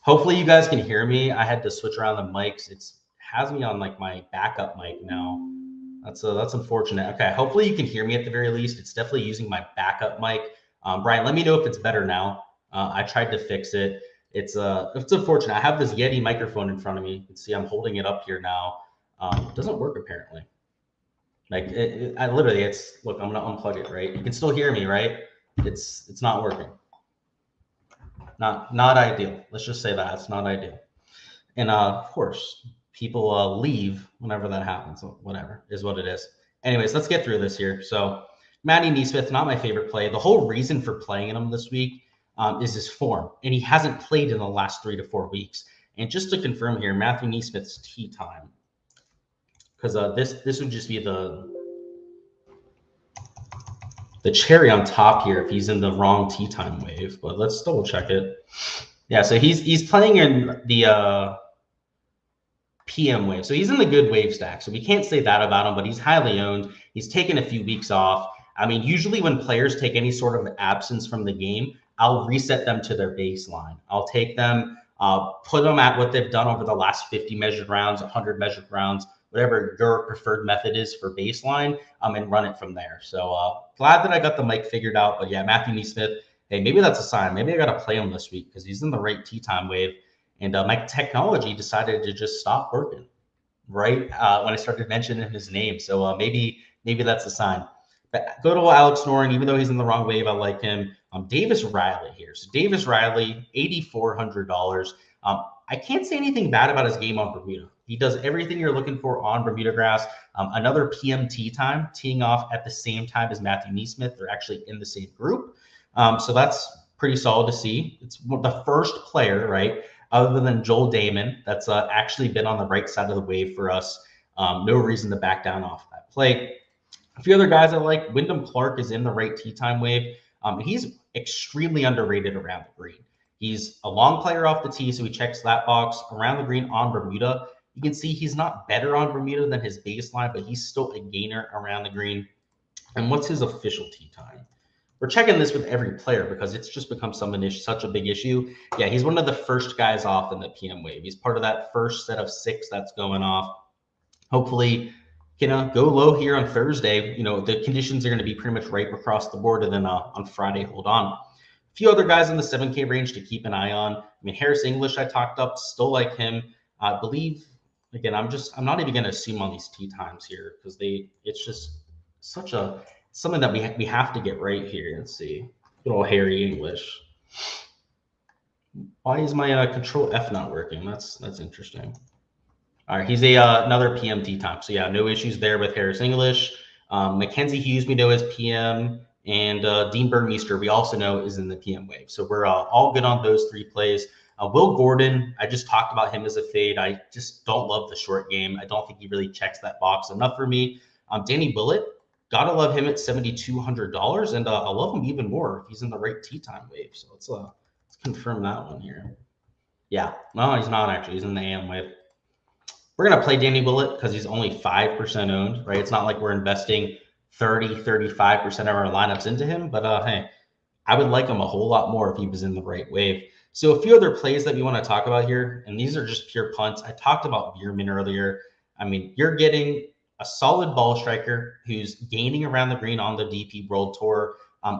Hopefully you guys can hear me. I had to switch around the mics. It has me on like my backup mic now. That's unfortunate. Okay, hopefully you can hear me at the very least. It's definitely using my backup mic. Brian, let me know if it's better now. I tried to fix it. It's unfortunate. I have this Yeti microphone in front of me. You can see I'm holding it up here now. It doesn't work apparently. Like I literally, look, I'm gonna unplug it, right? You can still hear me, right? It's not working. Not ideal. Let's just say that it's not ideal. And of course, people leave whenever that happens. So whatever is what it is. Anyways, let's get through this here. So Matty Neesmith, not my favorite play. The whole reason for playing him this week is his form, and he hasn't played in the last 3 to 4 weeks. And just to confirm here, Matthew Neesmith's tee time, because this would just be the cherry on top here if he's in the wrong tee time wave. But let's double check it. Yeah, so he's playing in the PM wave. So he's in the good wave stack. So we can't say that about him, but he's highly owned. He's taken a few weeks off. I mean, usually when players take any sort of absence from the game, I'll reset them to their baseline. I'll take them, put them at what they've done over the last 50 measured rounds, 100 measured rounds, whatever your preferred method is for baseline, and run it from there. So glad that I got the mic figured out. But yeah, Matthew Neesmith, hey, maybe that's a sign. Maybe I got to play him this week because he's in the right tee time wave. And my technology decided to just stop working right when I started mentioning his name. So maybe that's a sign. But go to Alex Noren, even though he's in the wrong wave, I like him. Davis Riley here. So Davis Riley, $8,400. I can't say anything bad about his game on Bermuda. He does everything you're looking for on Bermuda grass. Another PMT time, teeing off at the same time as Matthew Neesmith. They're actually in the same group. So that's pretty solid to see. It's the first player, right, other than Joel Damon, that's actually been on the right side of the wave for us. No reason to back down off that play. A few other guys I like. Wyndham Clark is in the right tee time wave. He's extremely underrated around the green. He's a long player off the tee, so he checks that box. Around the green on Bermuda, you can see he's not better on Bermuda than his baseline, but he's still a gainer around the green. And what's his official tee time? We're checking this with every player because it's just become such a big issue. Yeah, he's one of the first guys off in the PM wave. He's part of that first set of 6 that's going off. Hopefully, go low here on Thursday. The conditions are going to be pretty much right across the board. And then on Friday, hold on. A few other guys in the 7K range to keep an eye on. I mean, Harris English, I talked up, still like him. I believe, again, I'm not even going to assume on these tee times here because it's just something that we have to get right here. Let's see. Good old Harry English. Why is my Control F not working? That's interesting. All right, he's another PMT time. So yeah, no issues there with Harris English. Mackenzie Hughes, we know is PM, and Dean Burmeister, we also know is in the PM wave. So we're all good on those 3 plays. Will Gordon, I just talked about him as a fade. I just don't love the short game. I don't think he really checks that box enough for me. Danny Willett, gotta love him at $7,200, and I love him even more if he's in the right tee time wave. So let's confirm that one here. Yeah, no, he's not actually. He's in the AM wave. We're gonna play Danny Willett because he's only 5% owned, right? It's not like we're investing 35% of our lineups into him, but hey, I would like him a whole lot more if he was in the right wave. So a few other plays that we want to talk about here, and these are just pure punts. I talked about Bierman earlier. I mean, you're getting a solid ball striker who's gaining around the green on the DP World Tour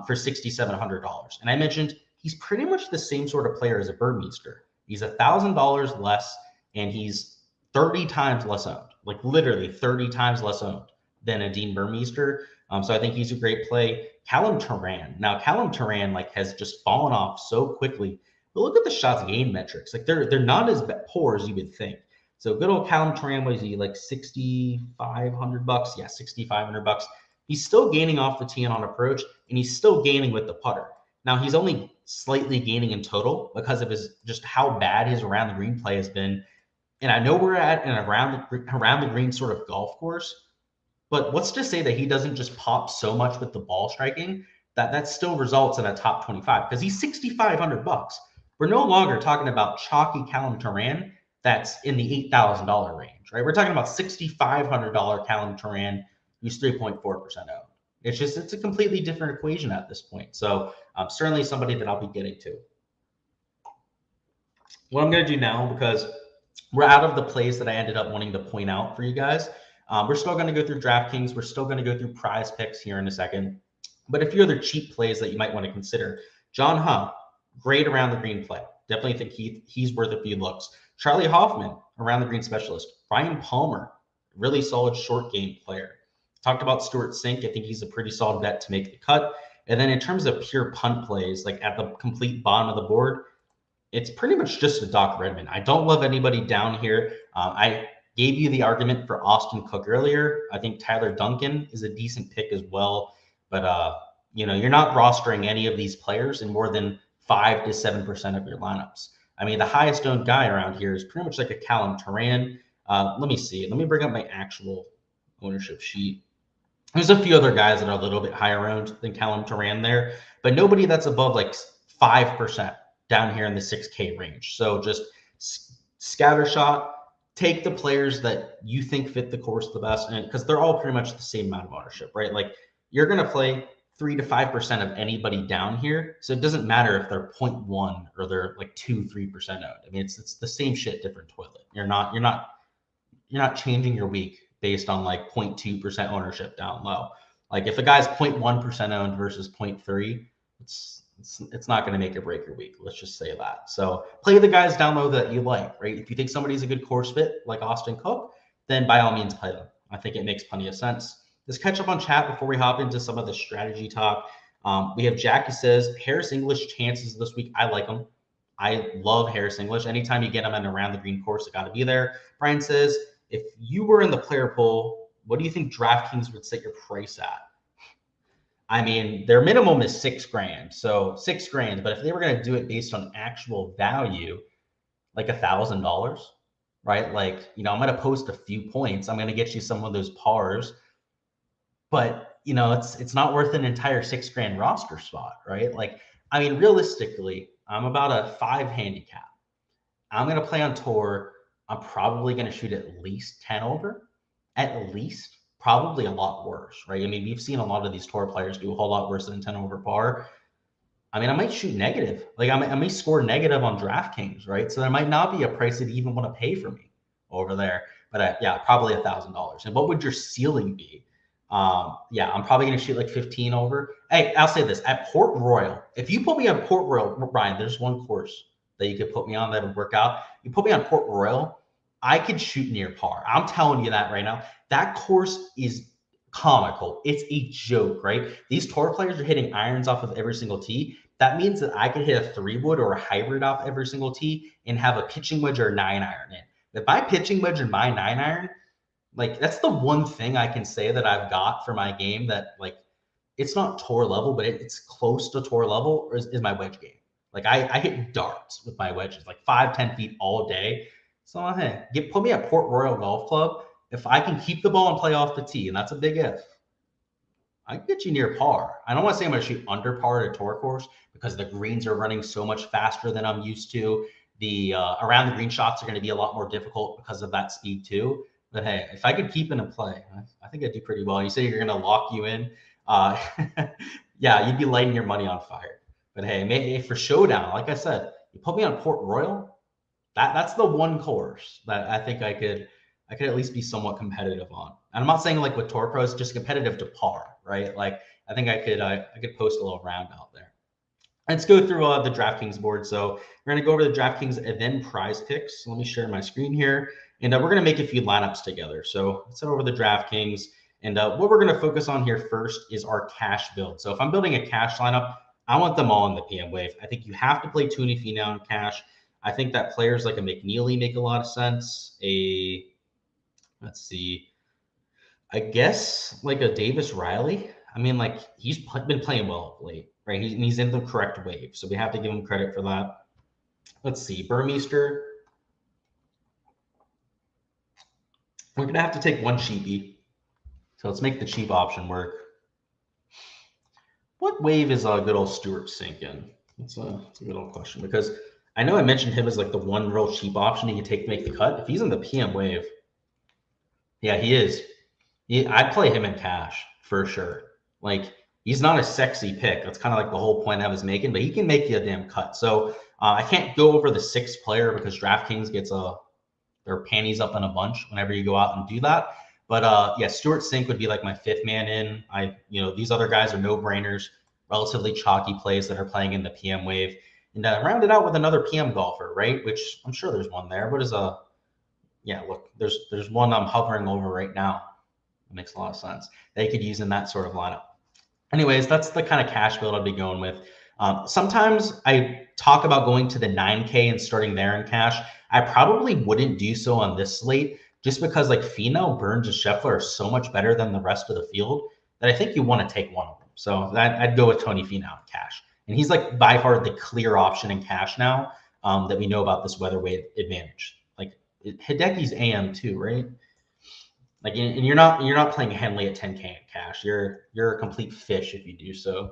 for $6,700. And I mentioned he's pretty much the same sort of player as a Burmeister. He's $1,000 less, and he's 30 times less owned, like literally 30 times less owned than a Dean Burmeister. So I think he's a great play. Callum Turan. Now, Callum Turan has just fallen off so quickly. But look at the shots gained metrics. Like they're not as poor as you would think. So good old Callum Turan, was he like $6,500? Yeah, $6,500. He's still gaining off the tee and on approach, and he's still gaining with the putter. Now he's only slightly gaining in total because of just how bad his around the green play has been. And I know we're at an around the green sort of golf course, but what's to say that he doesn't just pop so much with the ball striking that still results in a top 25 because he's $6,500. We're no longer talking about chalky Callum Turan that's in the $8,000 range, right? We're talking about $6,500 Callum Turan who's 3.4% owned. It's a completely different equation at this point. So certainly somebody that I'll be getting to. What I'm going to do now, because we're out of the plays that I ended up wanting to point out for you guys, we're still going to go through Draftkings. We're still going to go through PrizePicks here in a second. But a few other cheap plays that you might want to consider. John Hunt, great around the green play. Definitely think he's worth a few looks. Charlie Hoffman, around the green specialist. Brian Palmer, really solid short game player. Talked about Stuart Sink. I think he's a pretty solid bet to make the cut. And then in terms of pure punt plays, like at the complete bottom of the board, it's pretty much just a Doc Redman. I don't love anybody down here. I gave you the argument for Austin Cook earlier. I think Tyler Duncan is a decent pick as well. But, you're not rostering any of these players in more than 5 to 7% of your lineups. I mean, the highest owned guy around here is pretty much like a Callum Turan. Let me see. Let me bring up my actual ownership sheet. There's a few other guys that are a little bit higher owned than Callum Turan there, but nobody that's above like 5% down here in the 6K range. So just scattershot, take the players that you think fit the course the best, and because they're all pretty much the same amount of ownership, right? Like you're going to play 3 to 5% of anybody down here. So it doesn't matter if they're 0.1 or they're like 2-3% owned. I mean, it's the same shit, different toilet. You're not changing your week based on like 0.2% ownership down low. Like if a guy's 0.1% owned versus 0.3, it's not going to make or break your week. Let's just say that. So play the guys down low that you like, right? If you think somebody's a good course fit like Austin Cook, then by all means play them. I think it makes plenty of sense. Let's catch up on chat before we hop into some of the strategy talk. We have Jack who says Harris English chances this week. I like them. I love Harris English. Anytime you get them in around the green course, it got to be there. Brian says, if you were in the player pool, what do you think DraftKings would set your price at? I mean, their minimum is $6,000, so $6,000. But if they were going to do it based on actual value, like $1,000, right? Like, I'm going to post a few points. I'm going to get you some of those pars, but it's not worth an entire $6,000 roster spot, right? Like, I mean, realistically, I'm about a 5 handicap. I'm going to play on tour. I'm probably going to shoot at least 10 over, at least. Probably a lot worse, right? I mean, we've seen a lot of these tour players do a whole lot worse than 10 over par. I mean, I might shoot negative. Like I may score negative on DraftKings, right? So there might not be a price that you even want to pay for me over there. But yeah, probably $1,000. And what would your ceiling be? Yeah, I'm probably going to shoot like 15 over. Hey, I'll say this. At Port Royal, if you put me on Port Royal, Brian, there's one course that you could put me on that would work out. You put me on Port Royal, I could shoot near par. I'm telling you that right now. That course is comical. It's a joke, right? These tour players are hitting irons off of every single tee. That means that I could hit a 3-wood or a hybrid off every single tee and have a pitching wedge or a 9-iron in. If my pitching wedge and my 9-iron, like that's the one thing I can say that I've got for my game that like it's not tour level, but it's close to tour level is my wedge game. Like I hit darts with my wedges, like 5-10 feet all day. So hey, put me at Port Royal Golf Club. If I can keep the ball and play off the tee, and that's a big if, I can get you near par. I don't want to say I'm going to shoot under par at a tour course because the greens are running so much faster than I'm used to. The around the green shots are going to be a lot more difficult because of that speed too. But hey, if I could keep it in play, I think I'd do pretty well. You say you're going to lock you in. Yeah, you'd be lighting your money on fire. But hey, maybe for showdown, like I said, you put me on Port Royal. That's the one course that I think I could at least be somewhat competitive on. And I'm not saying like with Tour Pros, just competitive to par, right? Like I think I could post a little round out there. Let's go through the DraftKings board. So we're gonna go over the DraftKings and then PrizePicks. Let me share my screen here, and we're gonna make a few lineups together. So let's head over the DraftKings, and what we're gonna focus on here first is our cash build. So if I'm building a cash lineup, I want them all in the PM wave. I think you have to play Tony Finau in cash. I think that players like a McNeely make a lot of sense. Let's see, I guess like a Davis Riley. I mean, like he's been playing well of late, right? He's in the correct wave, so we have to give him credit for that. Let's see, Burmeister. We're gonna have to take one cheapie, so let's make the cheap option work. What wave is good old Stuart Sink in? That's a good old question because I know I mentioned him as like the one real cheap option you can take to make the cut. If he's in the PM wave, yeah, he is. I'd play him in cash for sure. Like he's not a sexy pick. That's kind of like the whole point I was making, but he can make you a damn cut. So I can't go over the 6th player because DraftKings gets their panties up in a bunch whenever you go out and do that. But yeah, Stuart Sink would be like my 5th man in. These other guys are no-brainers, relatively chalky plays that are playing in the PM wave. And round it out with another PM golfer, right? Which I'm sure there's one there. What is yeah, look, there's one I'm hovering over right now. That makes a lot of sense. They could use in that sort of lineup. Anyways, that's the kind of cash build I'd be going with. Sometimes I talk about going to the 9K and starting there in cash. I probably wouldn't do so on this slate just because like Finau, Burns, and Scheffler are so much better than the rest of the field that I think you want to take one of them. So I'd go with Tony Finau in cash. And he's like by far the clear option in cash now that we know about this weather wave advantage. Like Hideki's AM too, right? Like, and you're not playing Henley at 10K in cash. You're a complete fish if you do so.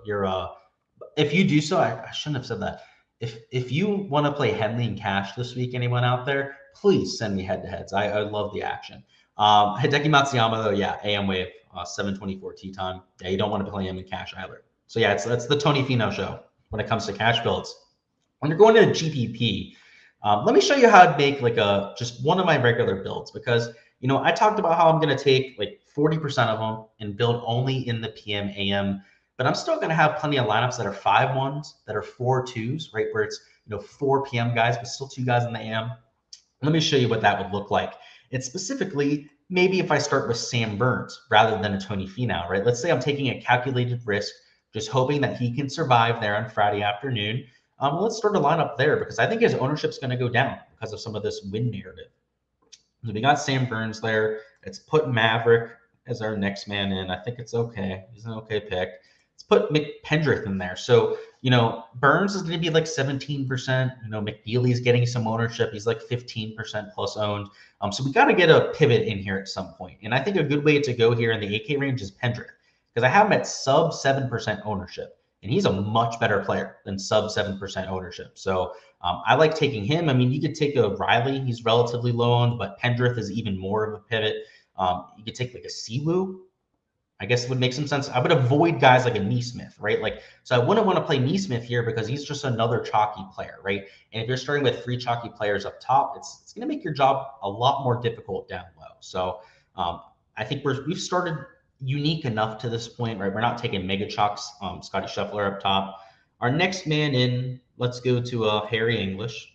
If you do so, I shouldn't have said that. If you want to play Henley in cash this week, anyone out there, please send me head-to-heads. I love the action. Hideki Matsuyama though, yeah, AM wave, 7:24 tee time. Yeah, you don't want to play him in cash either. So yeah, that's the Tony Finau show when it comes to cash builds. When you're going to a GPP, let me show you how I'd make like just one of my regular builds because I talked about how I'm going to take like 40% of them and build only in the PM AM, but I'm still going to have plenty of lineups that are 5-1s, that are 4-2s, right? Where it's 4 PM guys, but still 2 guys in the AM. Let me show you what that would look like. And specifically, maybe if I start with Sam Burns rather than a Tony Finau, right? Let's say I'm taking a calculated risk, just hoping that he can survive there on Friday afternoon. Let's start a lineup there because I think his ownership's going to go down because of some of this win narrative. So we got Sam Burns there. Let's put Maverick as our next man in. I think it's okay. He's an okay pick. Let's put McPendrick in there. So, Burns is going to be like 17%. McNeely's getting some ownership. He's like 15% plus owned. So we got to get a pivot in here at some point. And I think a good way to go here in the 8K range is Pendrick because I have him at sub 7% ownership. And he's a much better player than sub 7% ownership. So I like taking him. I mean, you could take a Riley. He's relatively low owned, but Pendrith is even more of a pivot. You could take like a Siwoo. I guess it would make some sense. I would avoid guys like a Neesmith, right? So I wouldn't want to play Neesmith here because he's just another chalky player, right? And if you're starting with 3 chalky players up top, it's going to make your job a lot more difficult down low. So I think we've started unique enough to this point, right? We're not taking mega chalks, Scotty Scheffler up top. Our next man in, let's go to Harry English,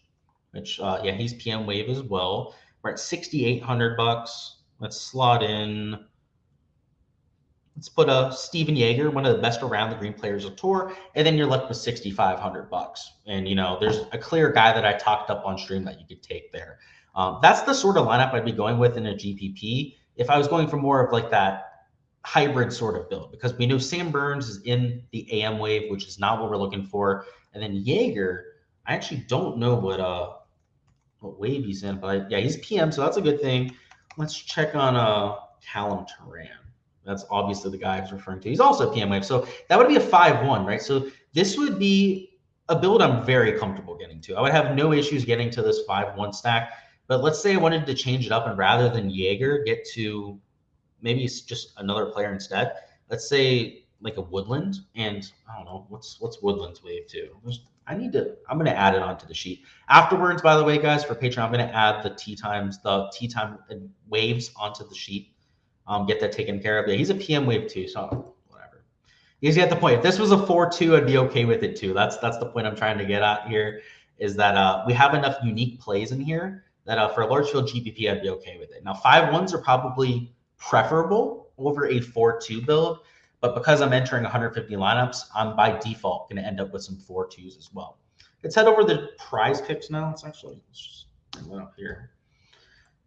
which he's PM wave as well. We're at $6,800. Let's slot in. Let's put Steven Yeager, one of the best around the green players of tour, and then you're left with $6,500. And there's a clear guy that I talked up on stream that you could take there. That's the sort of lineup I'd be going with in a GPP if I was going for more of like that hybrid sort of build, because we know Sam Burns is in the AM wave, which is not what we're looking for. And then Yeager, I actually don't know what wave he's in, but he's PM, so that's a good thing. Let's check on Callum Turan. That's obviously the guy I was referring to. He's also PM wave, so that would be a 5-1, right? So this would be a build I'm very comfortable getting to. I would have no issues getting to this 5-1 stack, but let's say I wanted to change it up and rather than Yeager, get to maybe it's just another player instead. Let's say like a Woodland, and I don't know what's Woodland's wave too. I'm going to add it onto the sheet afterwards. By the way, guys, for Patreon, I'm going to add the tee time waves onto the sheet. Get that taken care of. Yeah, he's a PM wave too, so whatever. You guys get the point. If this was a 4-2, I'd be okay with it too. That's the point I'm trying to get at here. Is that we have enough unique plays in here that for a large field GPP, I'd be okay with it. Now 5-1s are probably preferable over a 4-2 build, but because I'm entering 150 lineups, I'm by default going to end up with some 4-2s as well. Let's head over to the PrizePicks now. Let's just bring that up here,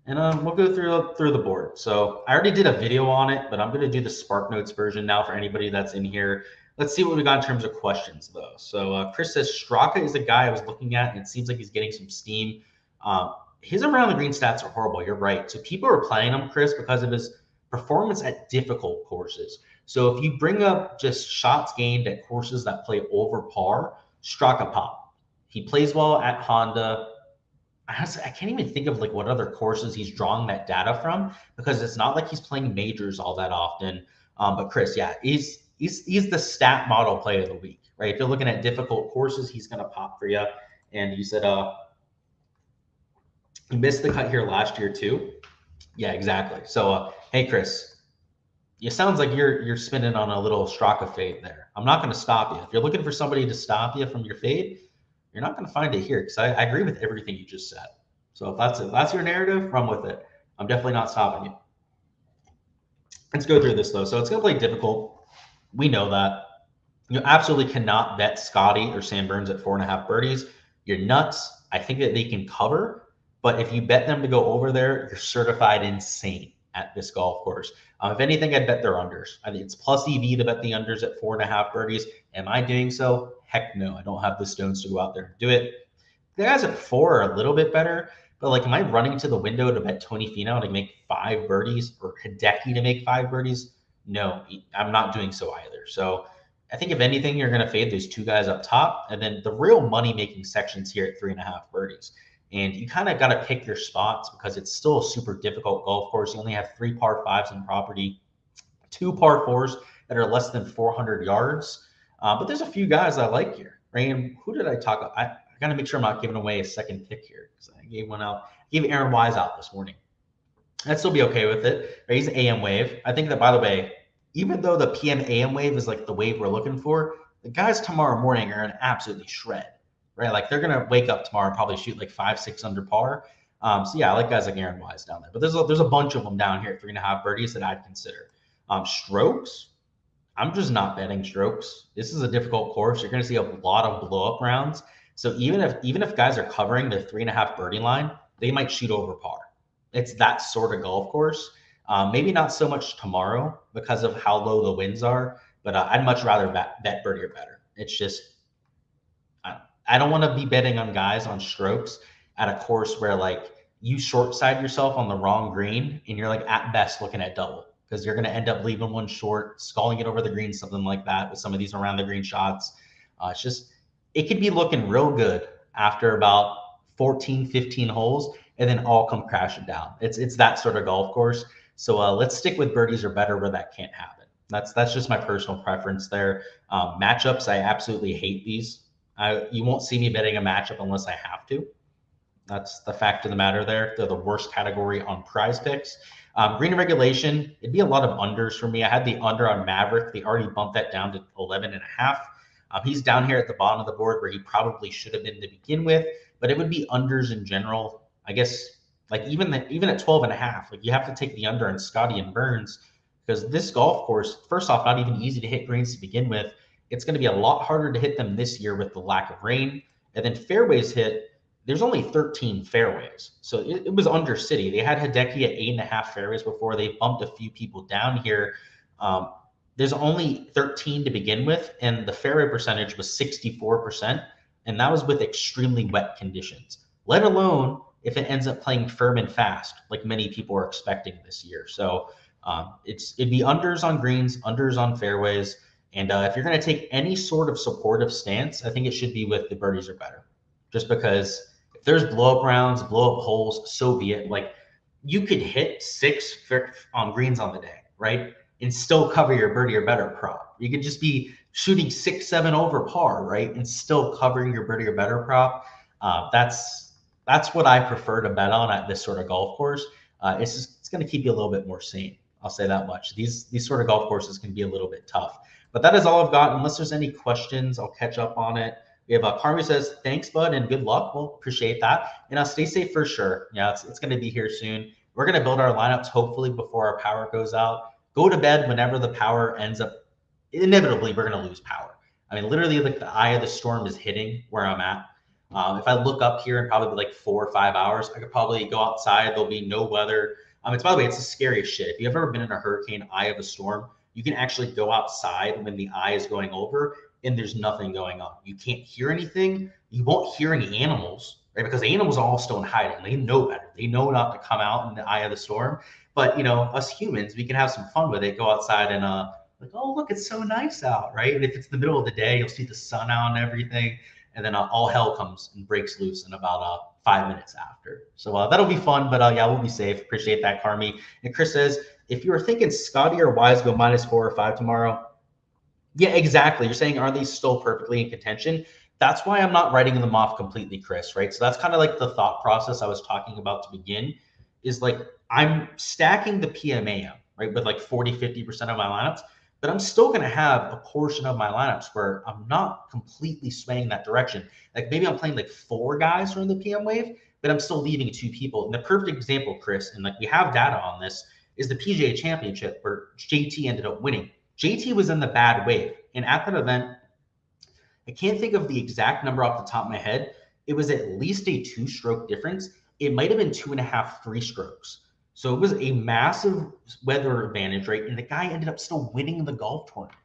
and we'll go through the board. So I already did a video on it, but I'm going to do the Spark Notes version now for anybody that's in here. Let's see what we got in terms of questions though. So Chris says Straka is a guy I was looking at, and it seems like he's getting some steam. His around the green stats are horrible. You're right. So people are playing him, Chris, because of his performance at difficult courses. So if you bring up just shots gained at courses that play over par, Straka pop. He plays well at Honda. I can't even think of like what other courses he's drawing that data from because it's not like he's playing majors all that often. But Chris, yeah, he's the stat model play of the week, right? If you're looking at difficult courses, he's going to pop for you. And you said he missed the cut here last year too. Yeah, exactly. So, hey, Chris, it sounds like you're spinning on a little Straka fade there. I'm not going to stop you. If you're looking for somebody to stop you from your fade, you're not going to find it here because I agree with everything you just said. So if that's your narrative, run with it. I'm definitely not stopping you. Let's go through this though. So it's going to play difficult. We know that. You absolutely cannot bet Scotty or Sam Burns at 4.5 birdies. You're nuts. I think that they can cover, but if you bet them to go over there, you're certified insane at this golf course. If anything, I'd bet their unders. I think it's plus EV to bet the unders at 4.5 birdies. Am I doing so? Heck no. I don't have the stones to go out there and do it. The guys at 4 are a little bit better, but like, am I running to the window to bet Tony Finau to make 5 birdies or Hideki to make 5 birdies? No, I'm not doing so either. So I think if anything, you're going to fade those 2 guys up top, and then the real money making sections here at 3.5 birdies. And you kind of got to pick your spots because it's still a super difficult golf course. You only have 3 par 5s in property, 2 par 4s that are less than 400 yards. But there's a few guys I like here, right? And who did I talk about? I got to make sure I'm not giving away a second pick here because I gave one out. I gave Aaron Wise out this morning. I'd still be okay with it. Right? He's an AM wave. I think that, by the way, even though the PM AM wave is like the wave we're looking for, the guys tomorrow morning are an absolutely shred, right? Like they're going to wake up tomorrow and probably shoot like 5-6 under par. So yeah, I like guys like Aaron Wise down there, but there's a bunch of them down here at 3.5 birdies that I'd consider. Strokes, I'm just not betting strokes. This is a difficult course. You're going to see a lot of blow up rounds. So even if guys are covering the 3.5 birdie line, they might shoot over par. It's that sort of golf course. Maybe not so much tomorrow because of how low the winds are, but I'd much rather bet birdie or better. It's just, I don't want to be betting on guys on strokes at a course where like you short side yourself on the wrong green and you're like at best looking at double because you're going to end up leaving one short, sculling it over the green, something like that with some of these around the green shots. It's just, it could be looking real good after about 14, 15 holes and then all come crashing down. It's that sort of golf course. So let's stick with birdies or better where that can't happen. That's just my personal preference there. Matchups, I absolutely hate these. You won't see me betting a matchup unless I have to. That's the fact of the matter there. They're the worst category on PrizePicks. Green regulation, it'd be a lot of unders for me. I had the under on Maverick. They already bumped that down to 11.5. He's down here at the bottom of the board where he probably should have been to begin with, but it would be unders in general. I guess like even at 12.5, like you have to take the under on Scotty and Burns because this golf course, first off, not even easy to hit greens to begin with. It's going to be a lot harder to hit them this year with the lack of rain. And then fairways hit, there's only 13 fairways. So it was under City. They had Hideki at 8.5 fairways before. They bumped a few people down here. There's only 13 to begin with, and the fairway percentage was 64%, and that was with extremely wet conditions, let alone if it ends up playing firm and fast, like many people are expecting this year. So it'd be unders on greens, unders on fairways, and if you're going to take any sort of supportive stance, I think it should be with the birdies or better, just because if there's blow up rounds, blow up holes, so be it. Like you could hit 6 on greens on the day, right? And still cover your birdie or better prop. You could just be shooting 6-7 over par, right? And still covering your birdie or better prop. That's what I prefer to bet on at this sort of golf course. It's going to keep you a little bit more sane. I'll say that much. These sort of golf courses can be a little bit tough. But that is all I've got. Unless there's any questions, I'll catch up on it. We have Carmi says, thanks, bud, and good luck. We'll appreciate that. And stay safe for sure. Yeah, it's going to be here soon. We're going to build our lineups hopefully before our power goes out. Go to bed whenever the power ends up. Inevitably, we're going to lose power. I mean, literally, like the eye of the storm is hitting where I'm at. If I look up here in probably like 4 or 5 hours, I could probably go outside. There'll be no weather. It's, by the way, it's the scariest shit. If you've ever been in a hurricane eye of a storm, you can actually go outside when the eye is going over and there's nothing going on. You can't hear anything. You won't hear any animals, right? Because the animals are all still in hiding. They know better. They know not to come out in the eye of the storm. But, us humans, we can have some fun with it. Go outside and like, oh, look, it's so nice out, right? And if it's the middle of the day, you'll see the sun out and everything. And then all hell comes and breaks loose in about 5 minutes after. So that'll be fun, but yeah, we'll be safe. Appreciate that, Carmi. And Chris says, if you were thinking Scotty or Wise go -4 or 5 tomorrow, yeah, exactly. You're saying, are they still perfectly in contention? That's why I'm not writing them off completely, Chris, right? So that's kind of like the thought process I was talking about to begin, is like I'm stacking the PMAM, right, with like 40-50% of my lineups, but I'm still going to have a portion of my lineups where I'm not completely swaying that direction. Like maybe I'm playing like 4 guys from the PM wave, but I'm still leaving 2 people. And the perfect example, Chris, and like we have data on this, is the PGA Championship where JT ended up winning. JT was in the bad wave. And at that event, I can't think of the exact number off the top of my head. It was at least a 2-stroke difference. It might have been 2.5, 3 strokes. So it was a massive weather advantage, right? And the guy ended up still winning the golf tournament.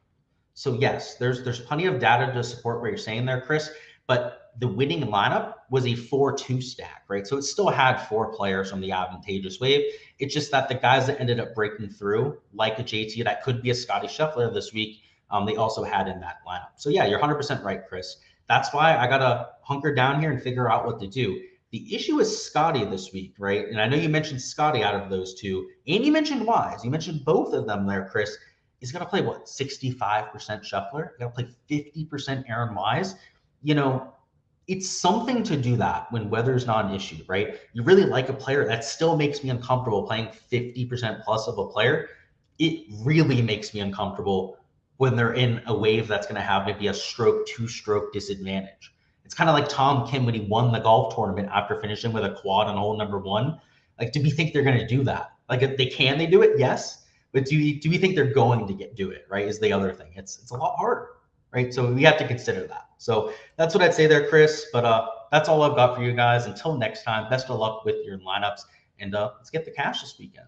So yes, there's plenty of data to support what you're saying there, Chris. But the winning lineup was a 4-2 stack, right? So it still had 4 players from the advantageous wave. It's just that the guys that ended up breaking through, like a JT, that could be a Scotty Scheffler this week, they also had in that lineup. So yeah, you're 100% right, Chris. That's why I got to hunker down here and figure out what to do. The issue is Scotty this week, right? And I know you mentioned Scotty out of those two, and you mentioned Wise. You mentioned both of them there, Chris. He's going to play, what, 65% Scheffler? He's going to play 50% Aaron Wise. You know, it's something to do that when weather's not an issue, right? You really like a player that still makes me uncomfortable playing 50% plus of a player. It really makes me uncomfortable when they're in a wave that's going to have maybe a stroke, 2-stroke disadvantage. It's kind of like Tom Kim when he won the golf tournament after finishing with a quad on hole number 1. Like, do we think they're going to do that? Like, if they do it? Yes. But do we think they're going to do it, right, is the other thing. It's a lot harder, right? So we have to consider that. So that's what I'd say there, Chris. But that's all I've got for you guys. Until next time, best of luck with your lineups. And let's get the cash this weekend.